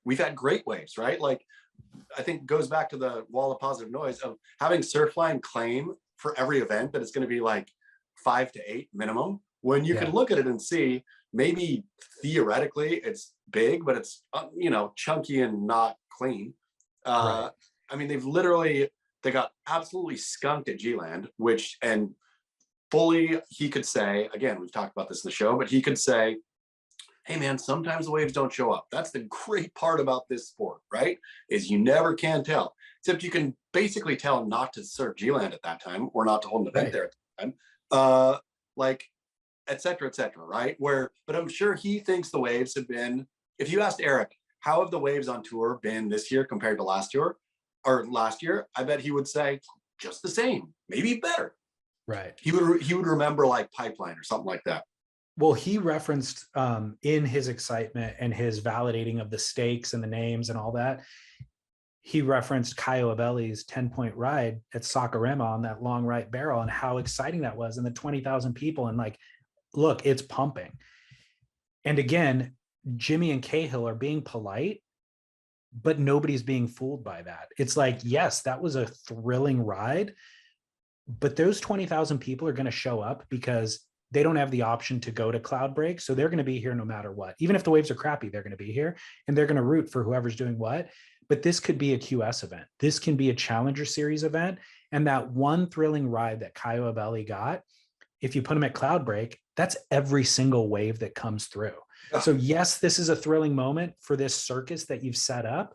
B: we've had great waves, right? Like, I think it goes back to the wall of positive noise of having Surfline claim for every event that it's going to be like 5 to 8 minimum, when you can look at it and see maybe theoretically it's big, but it's, you know, chunky and not clean. I mean, they got absolutely skunked at G-Land, which, and fully he could say, again, we've talked about this in the show, but he could say, hey man, sometimes the waves don't show up. That's the great part about this sport, right? Is you never can tell. Except you can basically tell not to surf G-Land at that time, or not to hold an event there at the time. Like, et cetera, right? But I'm sure he thinks the waves have been, if you asked Eric, how have the waves on tour been this year compared to last year? I bet he would say just the same, maybe better.
A: Right.
B: He would remember like Pipeline or something like that.
A: Well, he referenced in his excitement and his validating of the stakes and the names and all that, he referenced Caio Abelli's 10-point ride at Saquarema on that long right barrel and how exciting that was, and the 20,000 people, and like, look, it's pumping. And again, Jimmy and Cahill are being polite, but nobody's being fooled by that. It's like, yes, that was a thrilling ride, but those 20,000 people are going to show up because they don't have the option to go to Cloud Break. So they're going to be here no matter what. Even if the waves are crappy, they're going to be here, and they're going to root for whoever's doing what. But this could be a QS event. This can be a Challenger Series event. And that one thrilling ride that Caio Abelli got, if you put him at Cloud Break, that's every single wave that comes through. So yes, this is a thrilling moment for this circus that you've set up,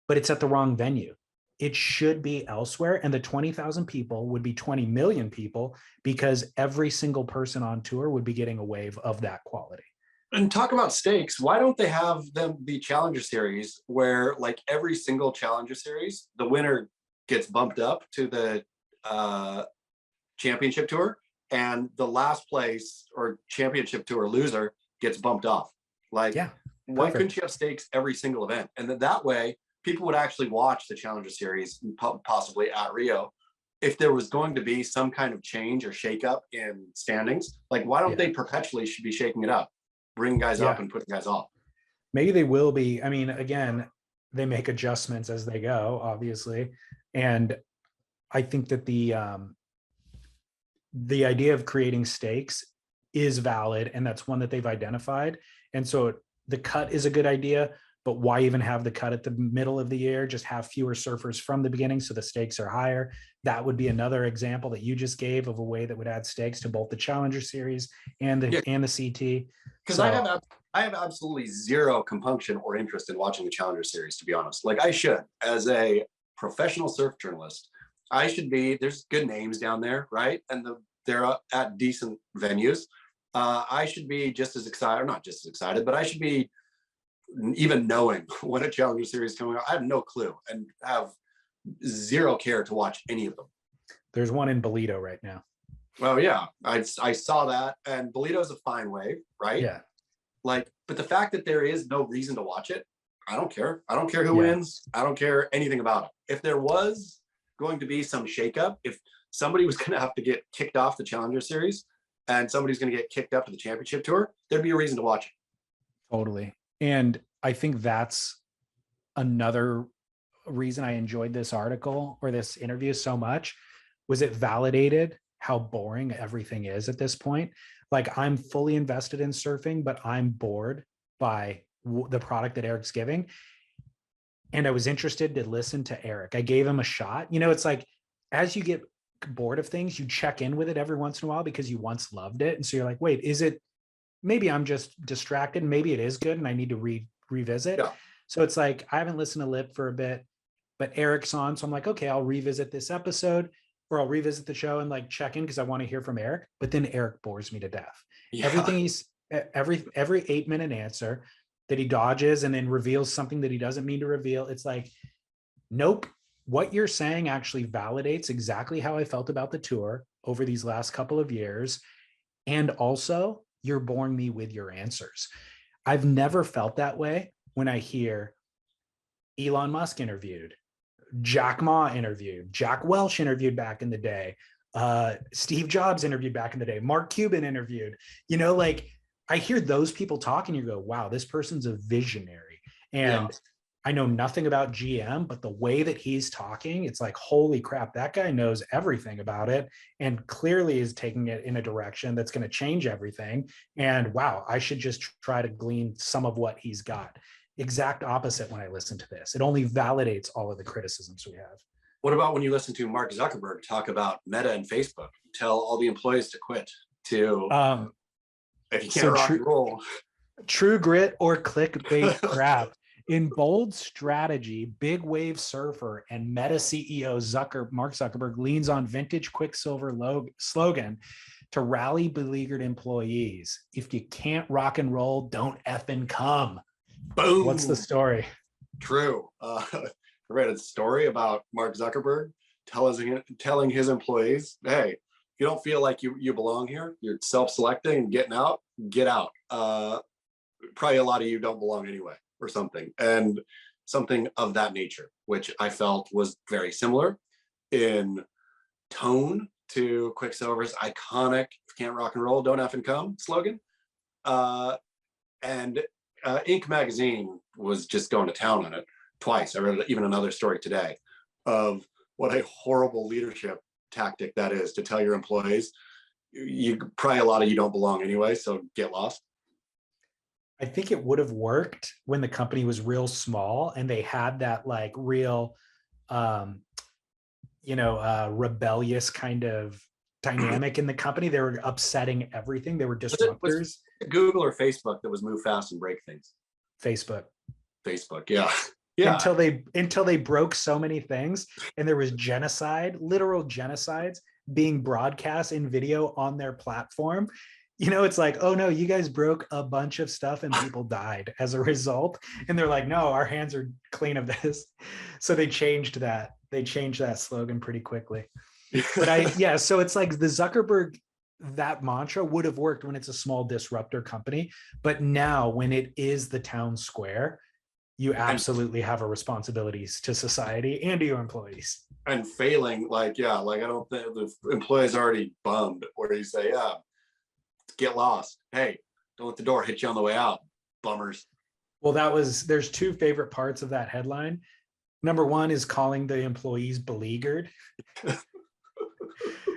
A: but it's at the wrong venue. It should be elsewhere. And the 20,000 people would be 20 million people, because every single person on tour would be getting a wave of that quality.
B: And talk about stakes. Why don't they have them be Challenger Series, where like every single Challenger Series, the winner gets bumped up to the championship tour, and the last place or championship tour loser gets bumped off? Like, why couldn't you have stakes every single event? And then that way, people would actually watch the Challenger Series, possibly at Rio, if there was going to be some kind of change or shakeup in standings. Like, why don't they perpetually should be shaking it up, bringing guys up and putting guys off?
A: Maybe they will be. I mean, again, they make adjustments as they go, obviously. And I think that the idea of creating stakes is valid, and that's one that they've identified. And so the cut is a good idea. But why even have the cut at the middle of the year? Just have fewer surfers from the beginning, so the stakes are higher. That would be another example that you just gave of a way that would add stakes to both the Challenger Series and the CT.
B: Because I have absolutely zero compunction or interest in watching the Challenger Series, to be honest. Like, I should, as a professional surf journalist, I should be. There's good names down there, right? And they're at decent venues. I should be just as excited, or not just as excited, but I should be even knowing when a Challenger Series is coming out. I have no clue and have zero care to watch any of them.
A: There's one in Bolito right now.
B: Well, yeah, I saw that, and Bolito's a fine wave, right?
A: Yeah.
B: Like, but the fact that there is no reason to watch it, I don't care. I don't care who wins. I don't care anything about it. If there was going to be some shakeup, if somebody was going to have to get kicked off the Challenger Series and somebody's going to get kicked up to the championship tour, there'd be a reason to watch it.
A: Totally. And I think that's another reason I enjoyed this article or this interview so much, was it validated how boring everything is at this point. Like, I'm fully invested in surfing, but I'm bored by the product that Eric's giving. And I was interested to listen to Eric. I gave him a shot. You know, it's like, as you get bored of things, you check in with it every once in a while because you once loved it. And so you're like, wait, is it, maybe I'm just distracted. Maybe it is good and I need to revisit.
B: Yeah.
A: So it's like, I haven't listened to Lip for a bit, but Eric's on. So I'm like, okay, I'll revisit this episode, or I'll revisit the show and like check in because I want to hear from Eric. But then Eric bores me to death. Yeah. Everything every 8-minute answer that he dodges and then reveals something that he doesn't mean to reveal. It's like, nope. What you're saying actually validates exactly how I felt about the tour over these last couple of years. And also, you're boring me with your answers. I've never felt that way when I hear Elon Musk interviewed, Jack Ma interviewed, Jack Welch interviewed back in the day, Steve Jobs interviewed back in the day, Mark Cuban interviewed, like I hear those people talk and you go, wow, this person's a visionary. And I know nothing about GM, but the way that he's talking, it's like, holy crap, that guy knows everything about it and clearly is taking it in a direction that's going to change everything. And wow, I should just try to glean some of what he's got. Exact opposite when I listen to this. It only validates all of the criticisms we have.
B: What about when you listen to Mark Zuckerberg talk about Meta and Facebook, tell all the employees to quit, if you can't rock and roll.
A: True grit or clickbait crap. In bold strategy, big wave surfer and Meta CEO Mark Zuckerberg leans on vintage Quicksilver slogan to rally beleaguered employees. If you can't rock and roll, don't effing come.
B: Boom.
A: What's the story?
B: True. I read a story about Mark Zuckerberg telling his employees, hey, if you don't feel like you belong here, you're self-selecting and getting out, get out. Probably a lot of you don't belong anyway, or something. And something of that nature, which I felt was very similar in tone to Quicksilver's iconic "If you can't rock and roll, don't effing come" slogan. And Inc. magazine was just going to town on it twice. I read even another story today of what a horrible leadership tactic that is, to tell your employees, probably a lot of you don't belong anyway, so get lost.
A: I think it would have worked when the company was real small and they had that like real, rebellious kind of dynamic in the company. They were upsetting everything. They were disruptors.
B: Was it Google or Facebook that was move fast and break things?
A: Facebook,
B: yeah. Yeah.
A: Until they broke so many things and there was literal genocides being broadcast in video on their platform. It's like, oh no, you guys broke a bunch of stuff and people died as a result. And they're like, no, our hands are clean of this. So they changed that. They changed that slogan pretty quickly. But so it's like the Zuckerberg, that mantra would have worked when it's a small disruptor company. But now when it is the town square, you absolutely have a responsibility to society and to your employees.
B: And failing, I don't think the employees already bummed, where you say, yeah, get lost. Hey, don't let the door hit you on the way out, bummers.
A: Well, there's two favorite parts of that headline. Number one is calling the employees beleaguered.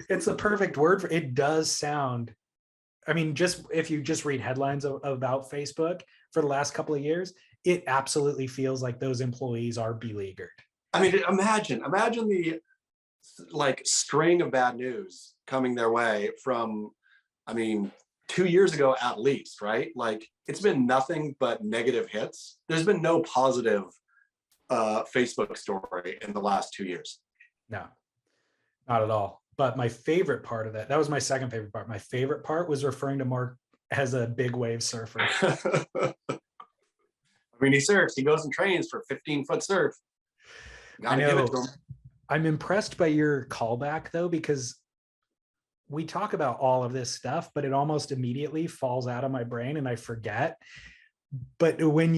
A: It's a perfect word for it. Does sound, just if you just read headlines about Facebook for the last couple of years, it absolutely feels like those employees are beleaguered.
B: Imagine the string of bad news coming their way from, 2 years ago at least, right? It's been nothing but negative hits. There's been no positive Facebook story in the last 2 years.
A: No, not at all. But my favorite part of that was my second favorite part. My favorite part was referring to Mark as a big wave surfer.
B: He surfs. He goes and trains for 15-foot surf. Gotta give it to him.
A: I'm impressed by your callback though, because we talk about all of this stuff, but it almost immediately falls out of my brain and I forget. But when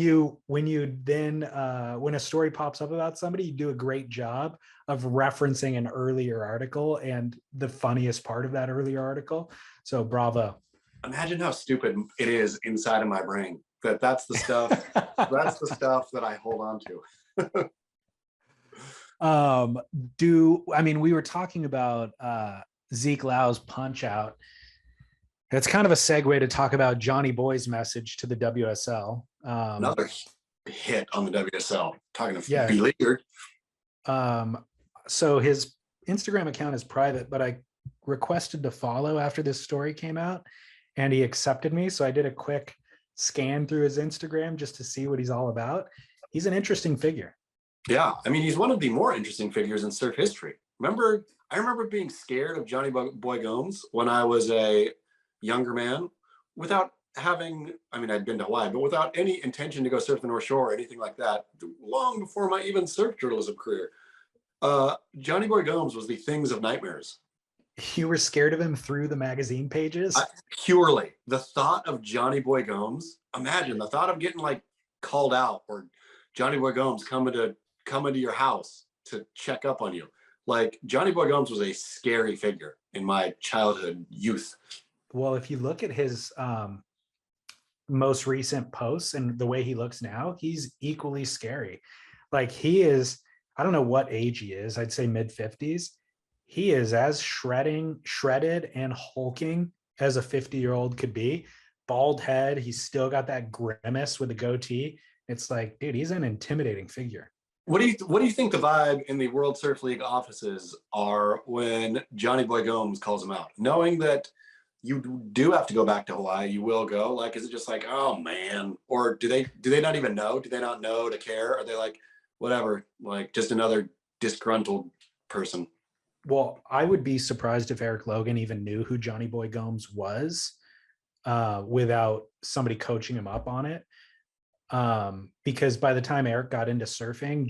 A: a story pops up about somebody, you do a great job of referencing an earlier article and the funniest part of that earlier article. So bravo.
B: Imagine how stupid it is inside of my brain. That's the stuff. That's the stuff that I hold on
A: to. We were talking about Zeke Lau's Punch Out. It's kind of a segue to talk about Johnny Boy's message to the WSL.
B: Another hit on the WSL. Talking to beleaguered.
A: So his Instagram account is private, but I requested to follow after this story came out, and he accepted me. So I did a quick scan through his Instagram just to see what he's all about. He's an interesting figure.
B: Yeah, he's one of the more interesting figures in surf history. I remember being scared of Johnny Boy Gomes when I was a younger man, without having, I'd been to Hawaii, but without any intention to go surf the North Shore or anything like that, long before my even surf journalism career. Johnny Boy Gomes was the things of nightmares.
A: You were scared of him through the magazine pages?
B: Purely. The thought of Johnny Boy Gomes, imagine the thought of getting called out, or Johnny Boy Gomes coming to your house to check up on you. Like Johnny Boy Gomes was a scary figure in my childhood youth.
A: Well, if you look at his most recent posts and the way he looks now, he's equally scary. Like he is, I don't know what age he is. I'd say mid 50s. He is as shredded and hulking as a 50-year-old could be. Bald head. He's still got that grimace with a goatee. It's like, dude, he's an intimidating figure.
B: What do you think the vibe in the World Surf League offices are when Johnny Boy Gomes calls him out, knowing that you do have to go back to Hawaii? You will go. Like, is it just like, oh man, or do they not even know? Do they not know to care? Are they like, whatever, like just another disgruntled person?
A: Well, I would be surprised if Eric Logan even knew who Johnny Boy Gomes was without somebody coaching him up on it. Because by the time Eric got into surfing,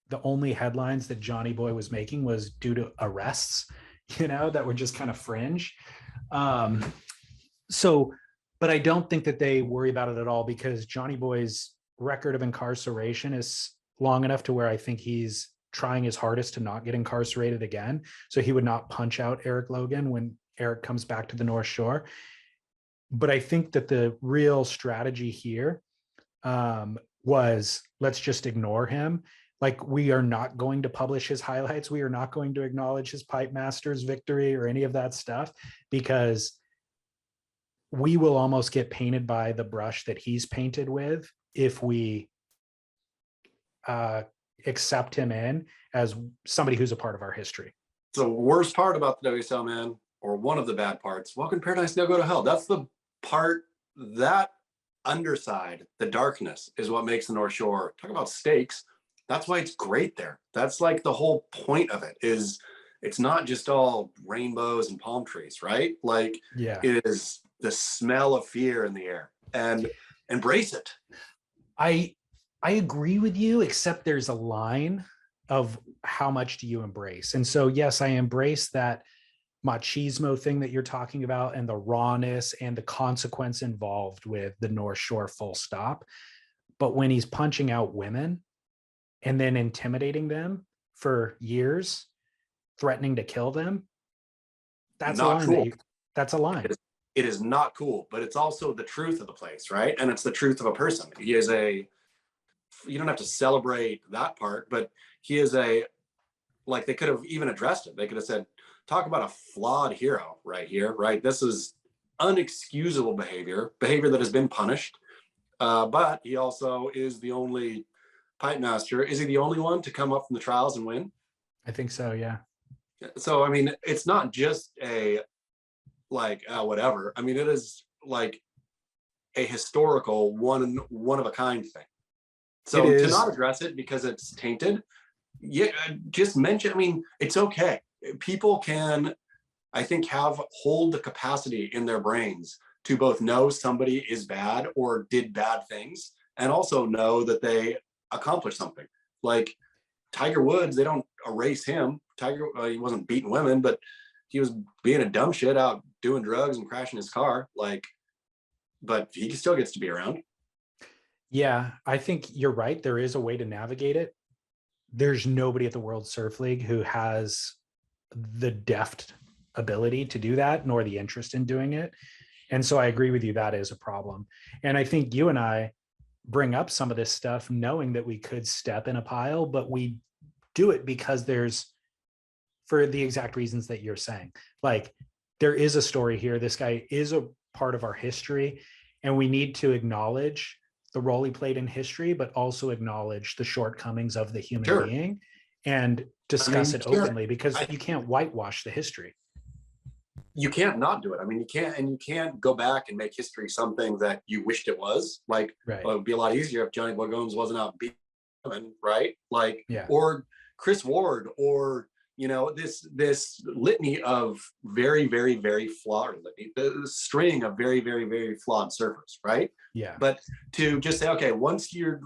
A: the only headlines that Johnny Boy was making was due to arrests, that were just kind of fringe. But I don't think that they worry about it at all, because Johnny Boy's record of incarceration is long enough to where I think he's trying his hardest to not get incarcerated again. So he would not punch out Eric Logan when Eric comes back to the North Shore. But I think that the real strategy here was, let's just ignore him. Like, we are not going to publish his highlights. We are not going to acknowledge his Pipe Masters victory or any of that stuff, because we will almost get painted by the brush that he's painted with if we accept him in as somebody who's a part of our history.
B: The worst part about the WSL, man, or one of the bad parts, welcome to paradise, now go to hell. That's the part, that underside, the darkness, is what makes the North Shore, talk about stakes. That's why it's great there. That's like the whole point of it, is it's not just all rainbows and palm trees, right? Like,
A: yeah,
B: it is the smell of fear in the air, and embrace it.
A: I agree with you, except there's a line of how much do you embrace. And so, yes, I embrace that machismo thing that you're talking about, and the rawness and the consequence involved with the North Shore, full stop. But when he's punching out women and then intimidating them for years, threatening to kill them, that's not a line. Cool. That's a line.
B: It is not cool, but it's also the truth of the place, right? And it's the truth of a person. He is you don't have to celebrate that part, but he is like, they could have even addressed it. They could have said, talk about a flawed hero right here, right? This is unexcusable behavior that has been punished. But he also is the only Pipe Master. Is he the only one to come up from the trials and win?
A: I think so, yeah.
B: So, I mean, it's not just whatever. I mean, it is like a historical one of a kind thing. So to not address it because it's tainted, yeah, just mention, I mean, it's okay. People can, I think, hold the capacity in their brains to both know somebody is bad or did bad things, and also know that they accomplished something. Like Tiger Woods, they don't erase him. He wasn't beating women, but he was being a dumb shit out doing drugs and crashing his car. Like, but he still gets to be around.
A: Yeah, I think you're right. There is a way to navigate it. There's nobody at the World Surf League who has the deft ability to do that, nor the interest in doing it. And so I agree with you, that is a problem. And I think you and I bring up some of this stuff knowing that we could step in a pile, but we do it because for the exact reasons that you're saying. Like, there is a story here. This guy is a part of our history, and we need to acknowledge the role he played in history, but also acknowledge the shortcomings of the human being and discuss it openly, because you can't whitewash the history.
B: You can't not do it. I mean, you can't go back and make history something that you wished it was. Like,
A: right.
B: Well, it would be a lot easier if Johnny Boy Gomes wasn't out beating women, right? Like,
A: yeah.
B: Or Chris Ward, or this litany of very, very, very flawed, the string of very, very, very flawed surfers, right?
A: Yeah.
B: But to just say, okay, once your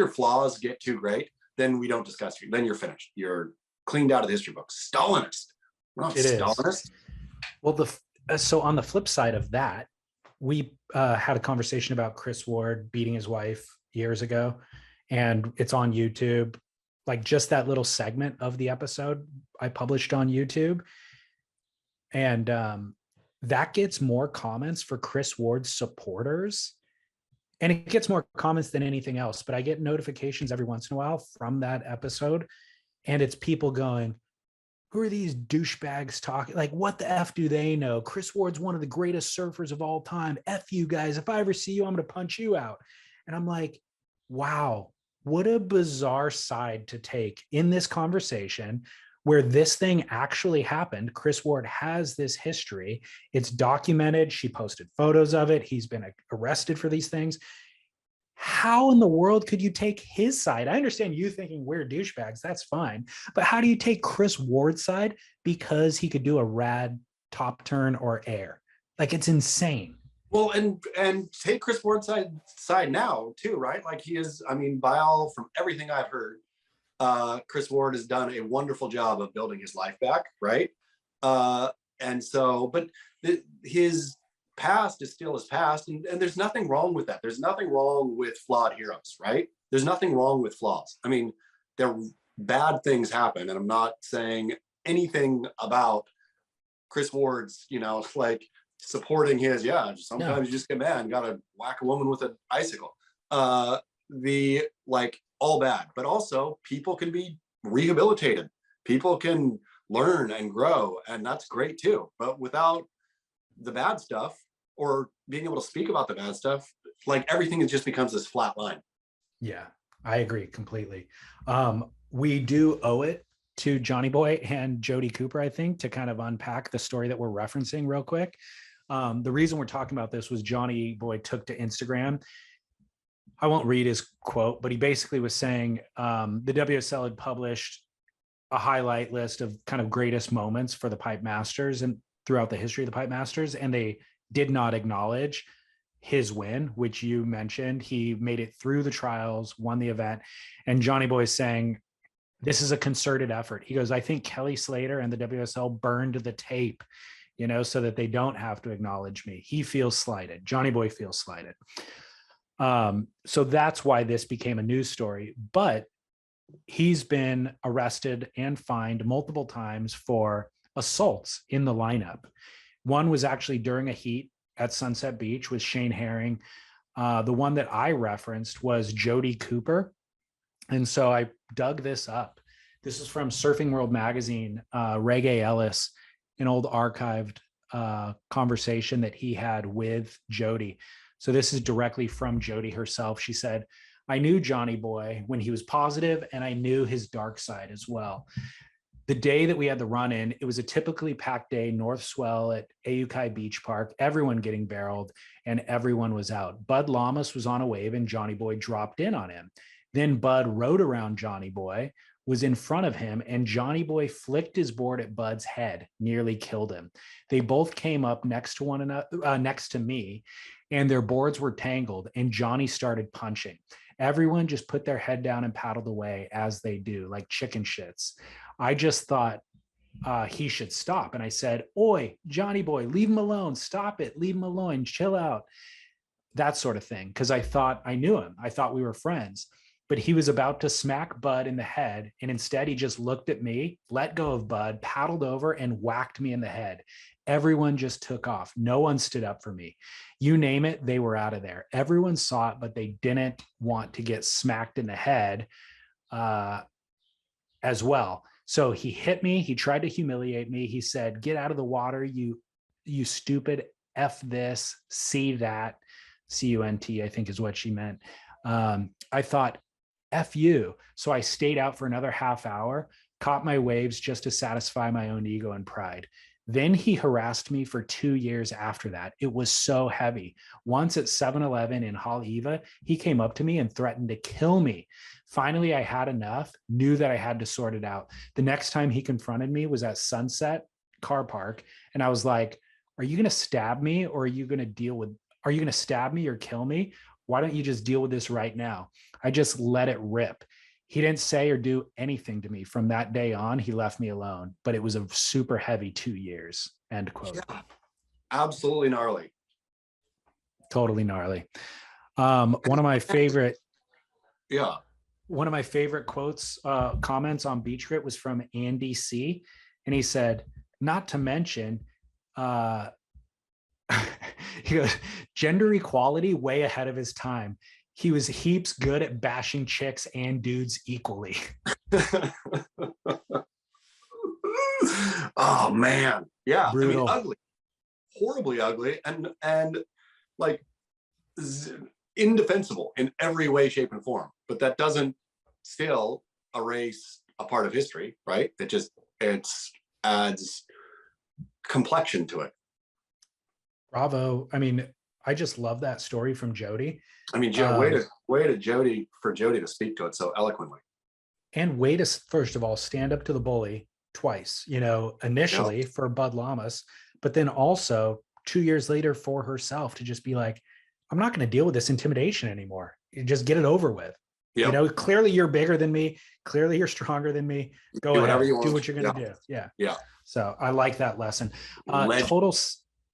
B: flaws get too great, then we don't discuss you. Then you're finished. You're cleaned out of the history books. Stalinist. We're not Stalinist.
A: Well, so on the flip side of that, we had a conversation about Chris Ward beating his wife years ago, and it's on YouTube. like just that little segment of the episode I published on YouTube. And that gets more comments for Chris Ward's supporters. And it gets more comments than anything else. But I get notifications every once in a while from that episode. And it's people going, who are these douchebags talking? Like, what the F do they know? Chris Ward's one of the greatest surfers of all time. F you guys. If I ever see you, I'm going to punch you out. And I'm like, wow, what a bizarre side to take in this conversation where this thing actually happened. Chris Ward has this history. It's documented. She posted photos of it. He's been arrested for these things. How in the world could you take his side? I understand you thinking we're douchebags. That's fine. But how do you take Chris Ward's side because he could do a rad top turn or air? Like, it's insane.
B: Well, and take Chris Ward's side now too, right? Like he is, I mean, from everything I've heard, Chris Ward has done a wonderful job of building his life back, right? And so, but his past is still his past, and there's nothing wrong with that. There's nothing wrong with flawed heroes, right? There's nothing wrong with flaws. I mean, bad things happen, and I'm not saying anything about Chris Ward's, like supporting his, sometimes you just get mad and gotta whack a woman with an icicle. All bad, but also people can be rehabilitated. People can learn and grow, and that's great too. But without the bad stuff or being able to speak about the bad stuff, like everything just becomes this flat line.
A: Yeah, I agree completely. We do owe it to Johnny Boy and Jodie Cooper, I think, to kind of unpack the story that we're referencing real quick. The reason we're talking about this was Johnny Boy took to Instagram. I won't read his quote, but he basically was saying the WSL had published a highlight list of kind of greatest moments for the Pipe Masters and throughout the history of the Pipe Masters, and they did not acknowledge his win, which you mentioned. He made it through the trials, won the event, and Johnny Boy is saying, this is a concerted effort. He goes, I think Kelly Slater and the WSL burned the tape, so that they don't have to acknowledge me. He feels slighted. Johnny Boy feels slighted. So that's why this became a news story, but he's been arrested and fined multiple times for assaults in the lineup. One was actually during a heat at Sunset Beach with Shane Herring. The one that I referenced was Jodie Cooper. And so I dug this up. This is from Surfing World Magazine, Reggae Ellis, an old archived conversation that he had with Jodie. So this is directly from Jodie herself. She said, I knew Johnny Boy when he was positive, and I knew his dark side as well. The day that we had the run-in, it was a typically packed day, North Swell at Ayukai Beach Park, everyone getting barreled, and everyone was out. Bud Lamas was on a wave, and Johnny Boy dropped in on him. Then Bud rode around Johnny Boy, was in front of him, and Johnny Boy flicked his board at Bud's head, nearly killed him. They both came up next to one another, next to me, and their boards were tangled, and Johnny started punching. Everyone just put their head down and paddled away, as they do, like chicken shits. I just thought he should stop. And I said, oi, Johnny Boy, leave him alone. Stop it. Leave him alone. Chill out. That sort of thing. Because I thought I knew him. I thought we were friends. But he was about to smack Bud in the head. And instead, he just looked at me, let go of Bud, paddled over, and whacked me in the head. Everyone just took off. No one stood up for me. You name it, they were out of there. Everyone saw it, but they didn't want to get smacked in the head as well. So he hit me. He tried to humiliate me. He said, get out of the water, you stupid F this, see that. C-U-N-T, I think is what she meant. I thought, F you. So I stayed out for another half hour, caught my waves just to satisfy my own ego and pride. Then he harassed me for 2 years after that. It was so heavy. Once at 7-Eleven in Haleiwa, he came up to me and threatened to kill me. Finally, I had enough, knew that I had to sort it out. The next time he confronted me was at Sunset Car Park. And I was like, are you going to stab me or are you going to stab me or kill me? Why don't you just deal with this right now? I just let it rip. He didn't say or do anything to me. From that day on, he left me alone, but it was a super heavy 2 years, end quote.
B: Yeah, absolutely gnarly.
A: Totally gnarly. One of my favorite.
B: Yeah.
A: one of my favorite quotes, comments on Beach Grit was from Andy C. And he said, not to mention, uh, he goes, gender equality way ahead of his time. He was heaps good at bashing chicks and dudes equally.
B: Oh man. Yeah.
A: Brutal.
B: I mean, ugly, horribly ugly, and like indefensible in every way, shape, and form. But that doesn't still erase a part of history, right? It adds complexion to it.
A: Bravo. I mean, I just love that story from Jodie.
B: I mean, way to Jodie, for Jodie to speak to it so eloquently.
A: And way to, first of all, stand up to the bully twice, initially for Bud Lamas, but then also 2 years later for herself to just be like, I'm not going to deal with this intimidation anymore. You just get it over with. Yep. Clearly you're bigger than me. Clearly you're stronger than me. Go ahead, do what you're going to do. Yeah.
B: Yeah.
A: So I like that lesson.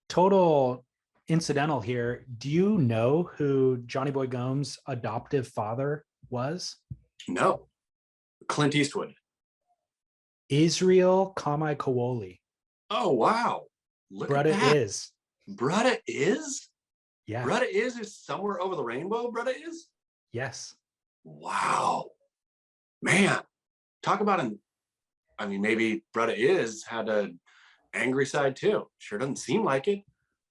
A: Total incidental here. Do you know who Johnny Boy Gomes' adoptive father was?
B: No. Clint Eastwood.
A: Israel Kamai Kowoli.
B: Oh, wow. Look at that.
A: Is.
B: Brutta is?
A: Yeah.
B: Brutta is somewhere over the rainbow, Brutta is?
A: Yes.
B: Wow. Man. Talk about maybe Brutta is had an angry side too. Sure doesn't seem like it.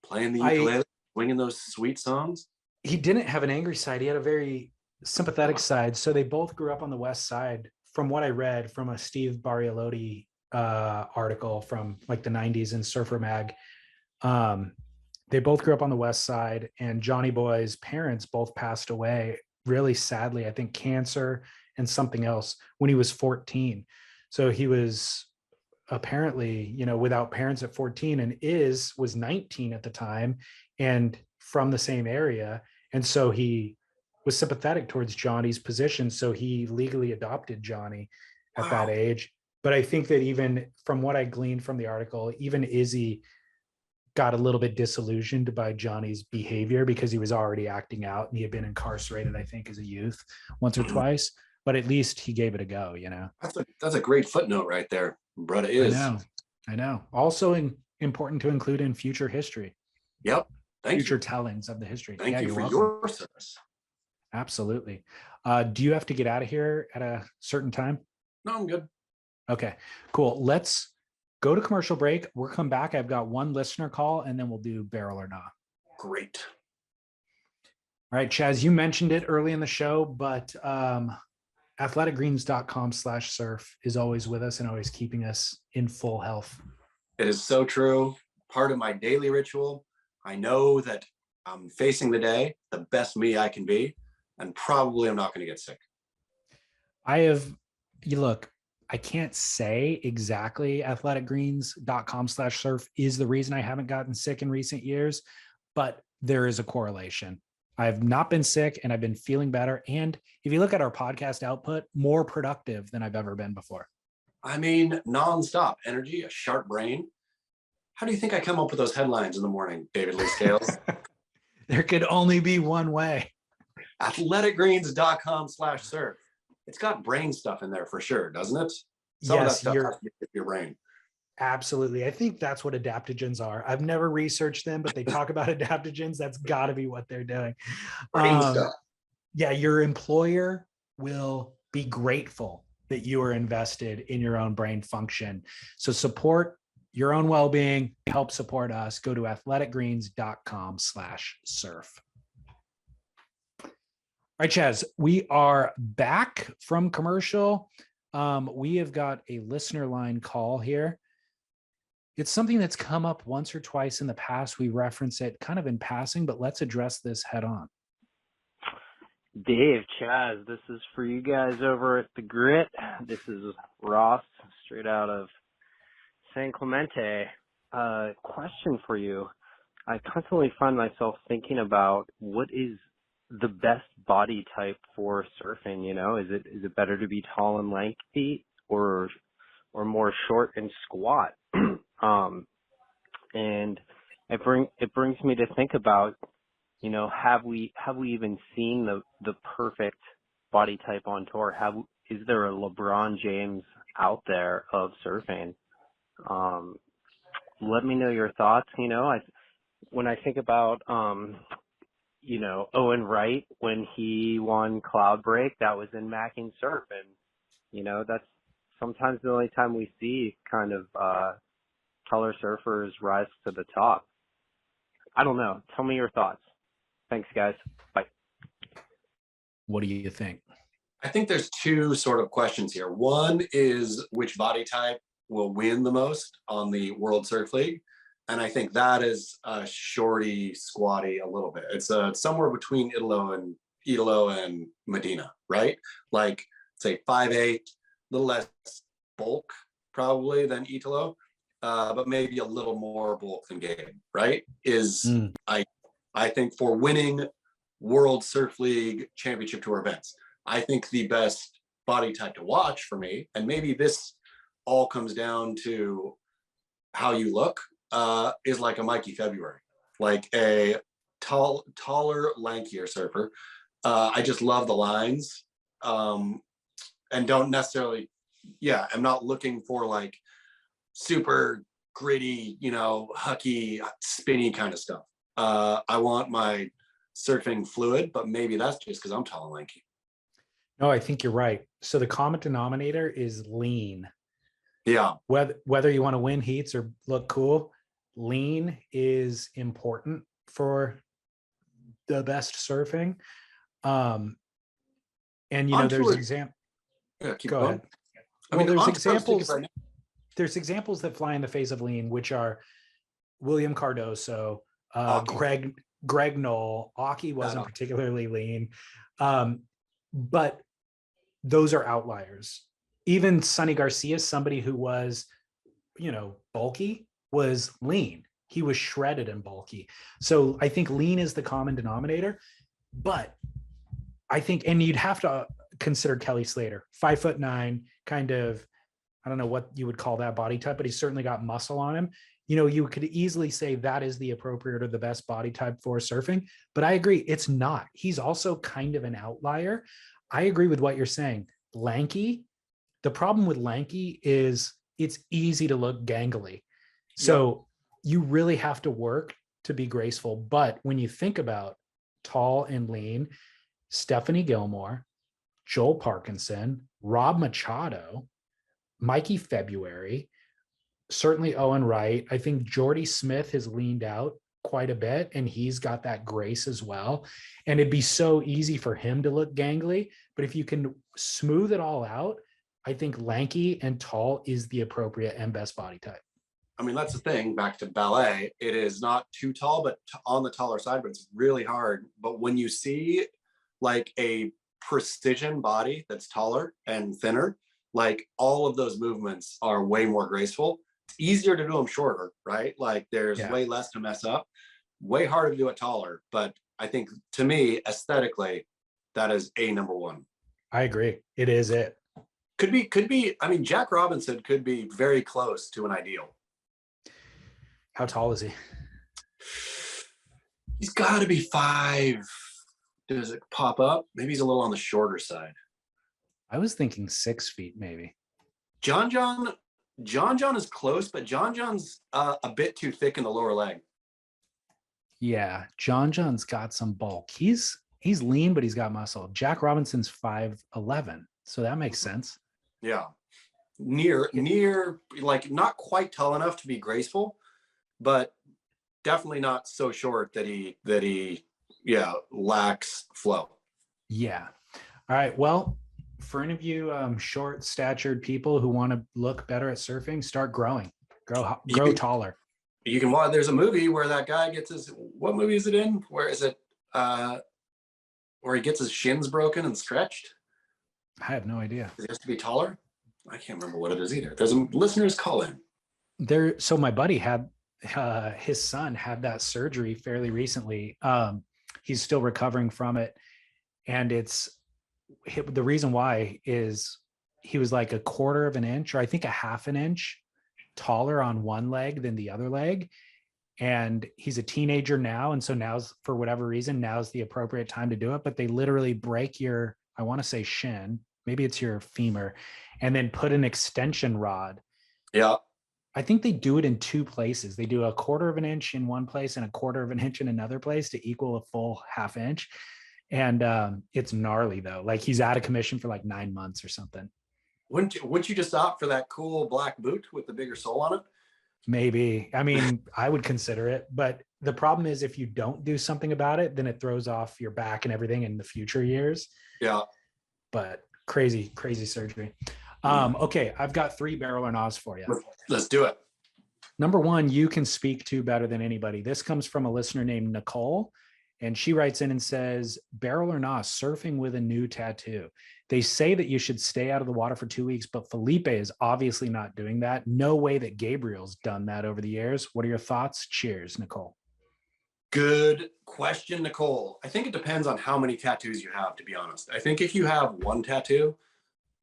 B: Playing the ukulele, swinging those sweet songs.
A: He didn't have an angry side. He had a very sympathetic side. So they both grew up on the West Side. From what I read from a Steve Barialotti article from like the 90s in Surfer Mag, they both grew up on the West Side, and Johnny Boy's parents both passed away really sadly, I think cancer and something else, when he was 14. So he was apparently, without parents at 14, and was 19 at the time and from the same area. And so he was sympathetic towards Johnny's position. So he legally adopted Johnny at that age. But I think that even from what I gleaned from the article, even Izzy got a little bit disillusioned by Johnny's behavior because he was already acting out and he had been incarcerated, I think, as a youth once or twice. But at least he gave it a go,
B: That's a great footnote right there. Brutta is.
A: I know. Also important to include in future history.
B: Yep.
A: Future tellings of the history.
B: Thank you for your service.
A: Absolutely. Do you have to get out of here at a certain time?
B: No, I'm good.
A: Okay, cool. Let's go to commercial break. We'll come back. I've got one listener call and then we'll do barrel or not.
B: Great.
A: All right, Chaz, you mentioned it early in the show, but athleticgreens.com/surf is always with us and always keeping us in full health.
B: It is so true. Part of my daily ritual. I know that I'm facing the day the best me I can be, and probably I'm not going to get sick.
A: I can't say exactly athleticgreens.com/surf is the reason I haven't gotten sick in recent years, but there is a correlation. I've not been sick and I've been feeling better. And if you look at our podcast output, more productive than I've ever been before.
B: I mean, nonstop energy, a sharp brain. How do you think I come up with those headlines in the morning, David Lee Scales?
A: There could only be one way.
B: Athleticgreens.com/surf. It's got brain stuff in there for sure, doesn't it? Some of that stuff has to get your brain.
A: Absolutely. I think that's what adaptogens are. I've never researched them, but they talk about adaptogens. That's got to be what they're doing.
B: Brain stuff.
A: Yeah, your employer will be grateful that you are invested in your own brain function. So support your own well-being, help support us. Go to athleticgreens.com/surf. All right, Chaz, we are back from commercial. We have got a listener line call here. It's something that's come up once or twice in the past. We reference it kind of in passing, but let's address this head on.
C: Dave, Chaz, this is for you guys over at The Grit. This is Ross, straight out of San Clemente. Question for you. I constantly find myself thinking about what is the best body type for surfing. Is it better to be tall and lanky or more short and squat? And it brings me to think about, have we even seen the perfect body type on tour. Is there a LeBron James out there of surfing? Let me know your thoughts. When I think about, Owen Wright, when he won Cloud Break, that was in Macking Surf. And, that's sometimes the only time we see kind of taller surfers rise to the top. I don't know. Tell me your thoughts. Thanks, guys. Bye.
A: What do you think?
B: I think there's two sort of questions here. One is which body type will win the most on the World Surf League. And I think that is shorty, squatty a little bit. It's somewhere between Italo and Medina, right? Like, say 5'8", a little less bulk probably than Italo, but maybe a little more bulk than Gabe, right? I think for winning World Surf League Championship Tour events, I think the best body type to watch for me, and maybe this all comes down to how you look, is like a Mikey February, like a taller, lankier surfer. I just love the lines, and don't necessarily, I'm not looking for like super gritty, hucky, spinny kind of stuff. I want my surfing fluid, but maybe that's just because I'm tall and lanky.
A: No, I think you're right. So the common denominator is lean.
B: Yeah.
A: Whether you want to win heats or look cool, lean is important for the best surfing. And there's example.
B: Yeah, keep
A: Go
B: going.
A: ahead.
B: Well,
A: there's examples. There's examples that fly in the face of lean, which are William Cardoso, Greg Knoll. Aki wasn't particularly lean, but those are outliers. Even Sonny Garcia, somebody who was, bulky, was lean. He was shredded and bulky. So I think lean is the common denominator. But I think, and you'd have to consider Kelly Slater, 5'9", kind of, I don't know what you would call that body type, but he's certainly got muscle on him. You could easily say that is the appropriate or the best body type for surfing, but I agree, it's not. He's also kind of an outlier. I agree with what you're saying. Lanky. The problem with lanky is it's easy to look gangly. So you really have to work to be graceful. But when you think about tall and lean, Stephanie Gilmore, Joel Parkinson, Rob Machado, Mikey February, certainly Owen Wright. I think Jordy Smith has leaned out quite a bit, and he's got that grace as well. And it'd be so easy for him to look gangly. But if you can smooth it all out, I think lanky and tall is the appropriate and best body type.
B: I mean, that's the thing, back to ballet, it is not too tall, but on the taller side, but it's really hard. But when you see like a precision body that's taller and thinner, like all of those movements are way more graceful. It's easier to do them shorter, right? Like there's way less to mess up, way harder to do it taller. But I think, to me, aesthetically, that is a number one.
A: I agree. It is it.
B: Could be. I mean, Jack Robinson could be very close to an ideal.
A: How tall is he?
B: He's got to be 5. Does it pop up? Maybe he's a little on the shorter side.
A: I was thinking 6 feet, maybe.
B: John is close, but John's a bit too thick in the lower leg.
A: Yeah, John's got some bulk. He's lean, but he's got muscle. Jack Robinson's 5'11", so that makes sense.
B: Yeah, near, like not quite tall enough to be graceful, but definitely not so short that he lacks flow. Yeah.
A: All right. Well, for any of you short statured people who want to look better at surfing, start growing, grow taller.
B: You can watch. There's a movie where that guy gets his. What movie is it in? Where is it? Where he gets his shins broken and stretched.
A: I have no idea.
B: He has to be taller. I can't remember what it is either. There's listeners call in.
A: So my buddy had his son had that surgery fairly recently. He's still recovering from it, and the reason why is he was like a quarter of an inch, or I think a half an inch taller on one leg than the other leg. And he's a teenager now. And so now's, for whatever reason, now's the appropriate time to do it. But they literally break your I want to say shin, maybe it's your femur, and then put an extension rod.
B: Yeah.
A: I think they do it in two places. They do a 1/4 of an inch in one place and a 1/4 of an inch in another place to equal a full 1/2 inch. And it's gnarly though. Like he's out of commission for like 9 months or something.
B: Wouldn't you just opt for that cool black boot with the bigger sole on it?
A: Maybe. I mean, I would consider it, but the problem is if you don't do something about it, then it throws off your back and everything in the future years.
B: Yeah.
A: But crazy surgery. Okay, I've got 3 barrel or nos for you.
B: Let's do it.
A: Number 1, you can speak to better than anybody. This comes from a listener named Nicole, and she writes in and says, barrel or nos, surfing with a new tattoo. They say that you should stay out of the water for 2 weeks, but Felipe is obviously not doing that. No way that Gabriel's done that over the years. What are your thoughts? Cheers, Nicole.
B: Good question, Nicole. I think it depends on how many tattoos you have, to be honest. I think if you have one tattoo,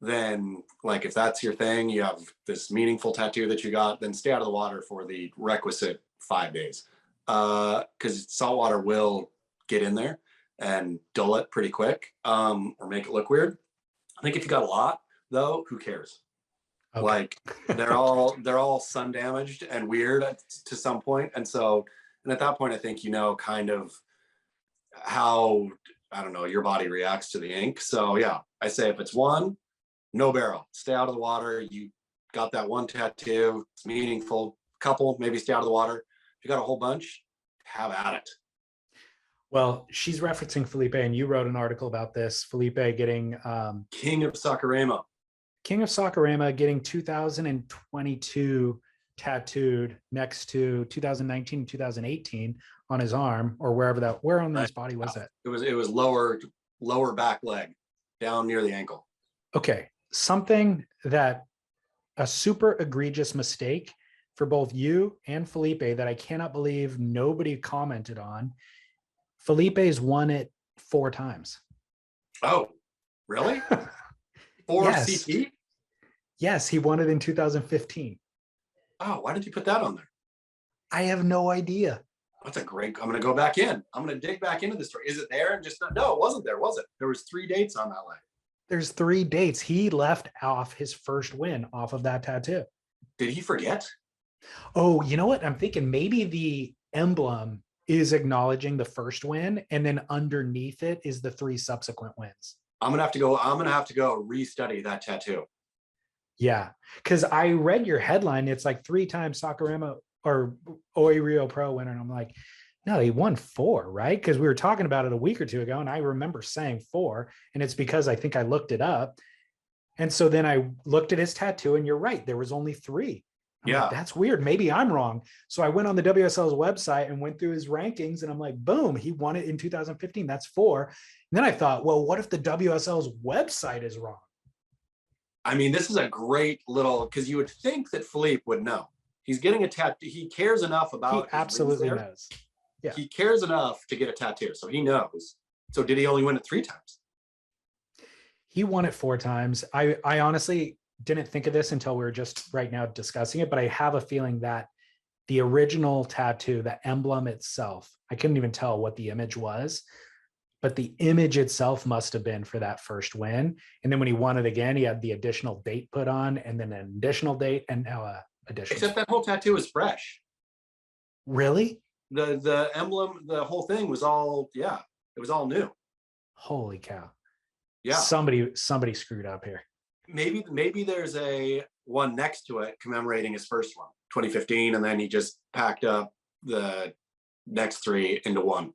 B: then like if that's your thing, you have this meaningful tattoo that you got, then stay out of the water for the requisite 5 days. Because salt water will get in there and dull it pretty quick, or make it look weird. I think if you got a lot though, who cares? Okay. Like they're all sun damaged and weird to some point. And at that point, I think, kind of how, I don't know, your body reacts to the ink. So yeah, I say if it's one, no barrel, stay out of the water. You got that one tattoo, it's meaningful. Couple, maybe stay out of the water. If you got a whole bunch, have at it.
A: Well, she's referencing Felipe, and you wrote an article about this. Felipe getting
B: King of Sakurama
A: getting 2022 tattooed next to 2019 and 2018 on his arm, or where on his body was it?
B: It was lower back leg, down near the ankle.
A: Okay, something that a super egregious mistake for both you and Felipe that I cannot believe nobody commented on. Felipe's won it 4 times.
B: Oh, really? 4
A: Yes.
B: CT?
A: Yes, he won it in 2015.
B: Oh, why did you put that on there?
A: I have no idea.
B: That's I'm going to go back in. I'm going to dig back into the story. Is it there? And no, it wasn't there, was it? There was 3 dates on that leg.
A: There's 3 dates. He left off his first win off of that tattoo.
B: Did he forget?
A: Oh, you know what? I'm thinking maybe the emblem is acknowledging the first win, and then underneath it is the 3 subsequent wins. I'm gonna have to go
B: restudy that tattoo.
A: Yeah, because I read your headline. It's like 3 times Sakurama or Oi Rio Pro winner, and I'm like, no, he won 4, right? Because we were talking about it a week or 2 ago, and I remember saying 4, and it's because I think I looked it up, and so then I looked at his tattoo, and you're right, there was only 3. I'm like, that's weird. Maybe I'm wrong. So I went on the WSL's website and went through his rankings, and I'm like, boom, he won it in 2015. That's 4. And then I thought, well, what if the WSL's website is wrong?
B: I mean, this is a great little, because you would think that Philippe would know. He's getting a tattoo. He cares enough about.
A: He absolutely knows. Yeah.
B: He cares enough to get a tattoo, so he knows. So did he only win it 3 times?
A: He won it 4 times. I honestly didn't think of this until we were just right now discussing it, but I have a feeling that the original tattoo, the emblem itself, I couldn't even tell what the image was, but the image itself must have been for that first win. And then when he won it again, he had the additional date put on, and then an additional date, and now a additional.
B: Except that whole tattoo is fresh.
A: Really?
B: The emblem, the whole thing was all, it was all new.
A: Holy cow.
B: Yeah.
A: Somebody screwed up here.
B: Maybe there's a one next to it commemorating his first one, 2015, and then he just packed up the next 3 into one.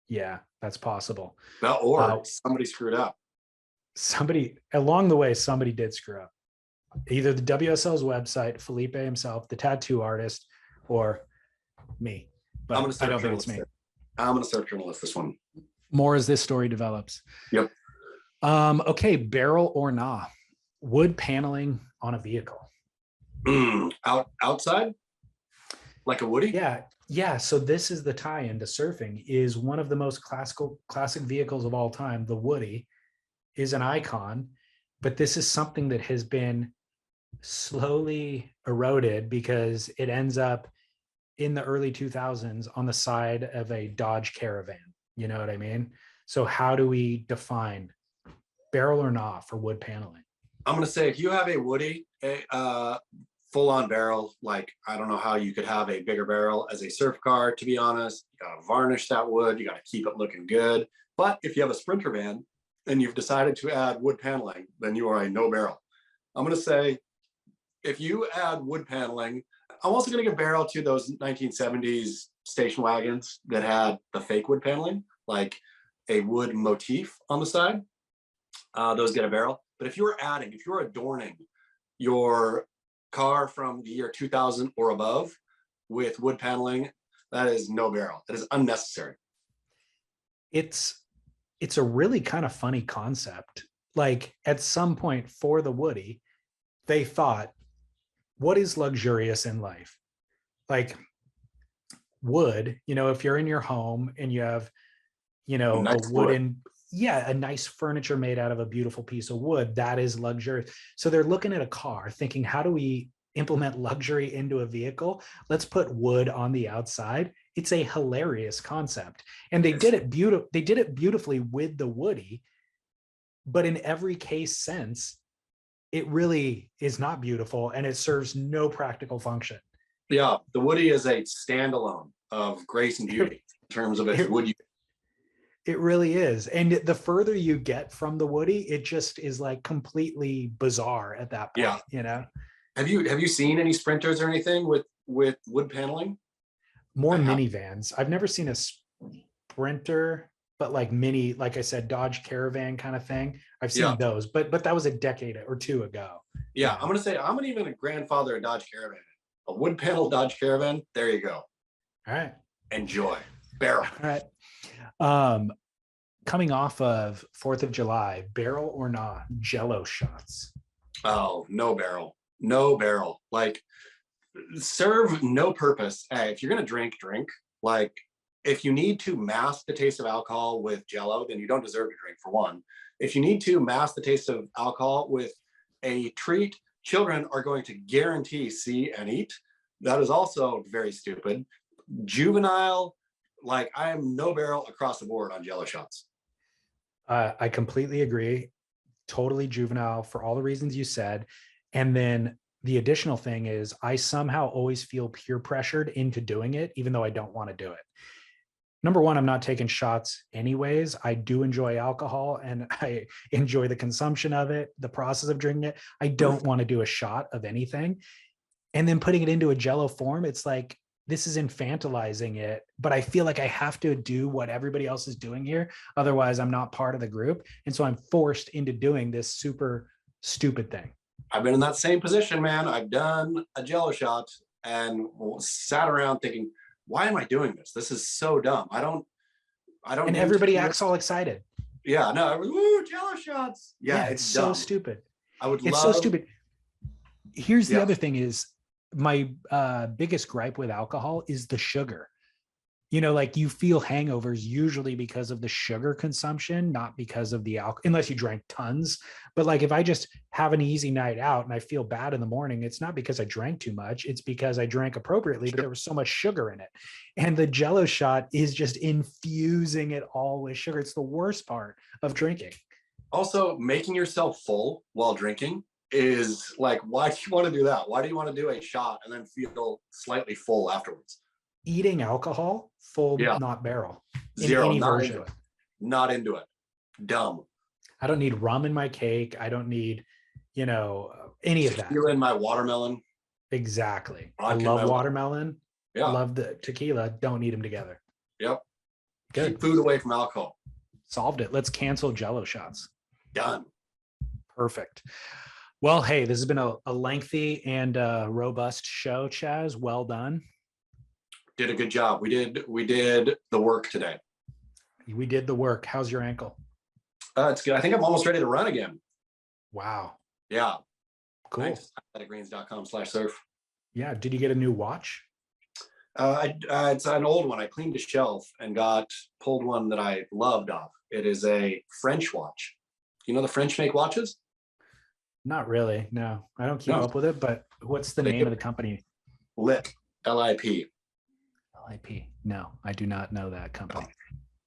A: Yeah, that's possible.
B: Well, or somebody screwed up.
A: Somebody along the way, somebody did screw up. Either the WSL's website, Felipe himself, the tattoo artist, or me. But I don't think it's me.
B: I'm going to search journalist this one.
A: More as this story develops.
B: Yep.
A: Okay, barrel or nah. Wood paneling on a vehicle.
B: Outside? Like a Woody?
A: Yeah. So this is the tie-in to surfing. Is one of the most classic vehicles of all time. The Woody is an icon, but this is something that has been slowly eroded because it ends up in the early 2000s on the side of a Dodge Caravan. You know what I mean? So how do we define barrel or not for wood paneling?
B: I'm gonna say if you have a woody, full-on barrel, like I don't know how you could have a bigger barrel as a surf car, to be honest. You gotta varnish that wood, you gotta keep it looking good. But if you have a Sprinter van and you've decided to add wood paneling, then you are a no barrel. I'm gonna say if you add wood paneling, I'm also gonna give barrel to those 1970s station wagons that had the fake wood paneling, like a wood motif on the side. Those get a barrel. But if you're adorning your car from the year 2000 or above with wood paneling, that is no barrel. That is unnecessary.
A: It's a really kind of funny concept. Like at some point for the Woody, they thought, what is luxurious in life? Like wood, if you're in your home and you have,
B: Nice
A: a wooden, a nice furniture made out of a beautiful piece of wood, that is luxurious. So they're looking at a car thinking, how do we implement luxury into a vehicle? Let's put wood on the outside. It's a hilarious concept. And they did it beautifully with the Woody, but in every case sense, it really is not beautiful and it serves no practical function.
B: Yeah, the Woody is a standalone of grace and beauty in terms of its wood.
A: It really is. And the further you get from the Woody, it just is like completely bizarre at that point,
B: Yeah. Have you seen any Sprinters or anything with wood paneling?
A: More minivans. I've never seen a Sprinter, but like mini, like I said, Dodge Caravan kind of thing. I've seen those, but that was a decade or two ago.
B: Yeah, I'm gonna even grandfather a Dodge Caravan, a wood panel Dodge Caravan. There you go.
A: All right.
B: Enjoy. Barrel.
A: All right. Coming off of 4th of July, barrel or not, Jello shots.
B: Oh, no barrel. No barrel. Like, serve no purpose. Hey, if you're gonna drink. Like, if you need to mask the taste of alcohol with Jello, then you don't deserve to drink, for one. If you need to mask the taste of alcohol with a treat children are going to guarantee see and eat, that is also very stupid. Juvenile, like, I am no barrel across the board on Jello shots.
A: I completely agree. Totally juvenile for all the reasons you said. And then the additional thing is I somehow always feel peer pressured into doing it, even though I don't want to do it. Number one, I'm not taking shots anyways. I do enjoy alcohol and I enjoy the consumption of it, the process of drinking it. I don't want to do a shot of anything. And then putting it into a Jello form, it's like, this is infantilizing it, but I feel like I have to do what everybody else is doing here. Otherwise, I'm not part of the group. And so I'm forced into doing this super stupid thing.
B: I've been in that same position, man. I've done a Jello shot and sat around thinking, why am I doing this? This is so dumb. I don't.
A: And everybody acts all excited.
B: Yeah, no, woo, Jello shots. Yeah,
A: it's so stupid.
B: It's
A: so stupid. Here's the other thing is, my biggest gripe with alcohol is the sugar. Like you feel hangovers usually because of the sugar consumption, not because of the alcohol, unless you drank tons. But like if I just have an easy night out and I feel bad in the morning, it's not because I drank too much. It's because I drank appropriately, but there was so much sugar in it. And the Jello shot is just infusing it all with sugar. It's the worst part of drinking.
B: Also, making yourself full while drinking is like, why do you want to do that? Why do you want to do a shot and then feel slightly full afterwards?
A: Eating alcohol, full, not barrel.
B: Zero, not into it. Dumb.
A: I don't need rum in my cake. I don't need, any of that.
B: Tequila in my watermelon.
A: Exactly. I love watermelon.
B: Yeah.
A: I love the tequila. Don't need them together.
B: Yep.
A: Good.
B: Keep food away from alcohol.
A: Solved it. Let's cancel Jello shots.
B: Done.
A: Perfect. Well, hey, this has been a lengthy and robust show, Chaz. Well done.
B: Did a good job. We did the work today.
A: We did the work. How's your ankle?
B: It's good. I think I'm almost ready to run again.
A: Wow.
B: Yeah.
A: Cool.
B: Thanks. athleticgreens.com/surf.
A: Yeah. Did you get a new watch?
B: It's an old one. I cleaned a shelf and pulled one that I loved off. It is a French watch. You know the French make watches?
A: Not really. No, I don't keep up with it, but what's the name of the company?
B: LIP, LIP.
A: LIP. No, I do not know that company.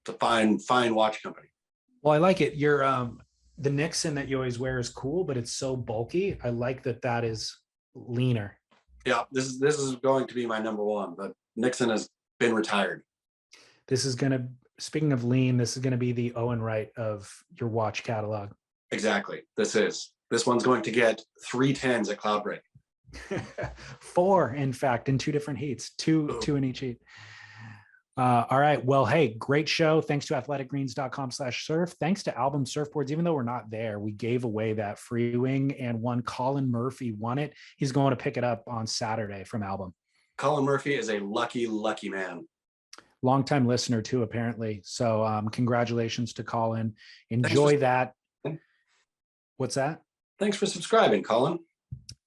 B: It's a fine watch company.
A: Well, I like it. Your the Nixon that you always wear is cool, but it's so bulky. I like that is leaner.
B: Yeah, this is going to be my number one, but Nixon has been retired.
A: This is going to, speaking of lean, this is going to be the Owen Wright of your watch catalog.
B: Exactly. This one's going to get 3 10s at Cloudbreak.
A: 4, in fact, in 2 different heats, two in each heat. All right. Well, hey, great show. Thanks to athleticgreens.com/surf. Thanks to Album Surfboards. Even though we're not there, we gave away that free wing and one Colin Murphy won it. He's going to pick it up on Saturday from Album.
B: Colin Murphy is a lucky man.
A: Longtime listener too, apparently. So congratulations to Colin. Enjoy that. What's that?
B: Thanks for subscribing, Colin.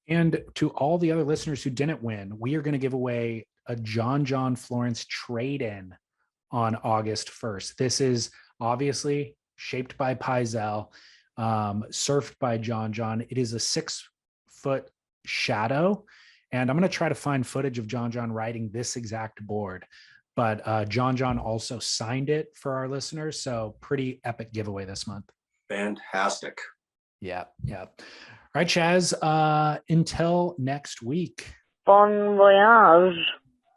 A: And to all the other listeners who didn't win, we are going to give away a John Florence trade-in on August 1st. This is obviously shaped by Paizel, surfed by John. It is a 6-foot shadow. And I'm going to try to find footage of John riding this exact board. But John also signed it for our listeners. So pretty epic giveaway this month.
B: Fantastic.
A: Yeah. All right, Chaz, until next week.
C: Bon voyage.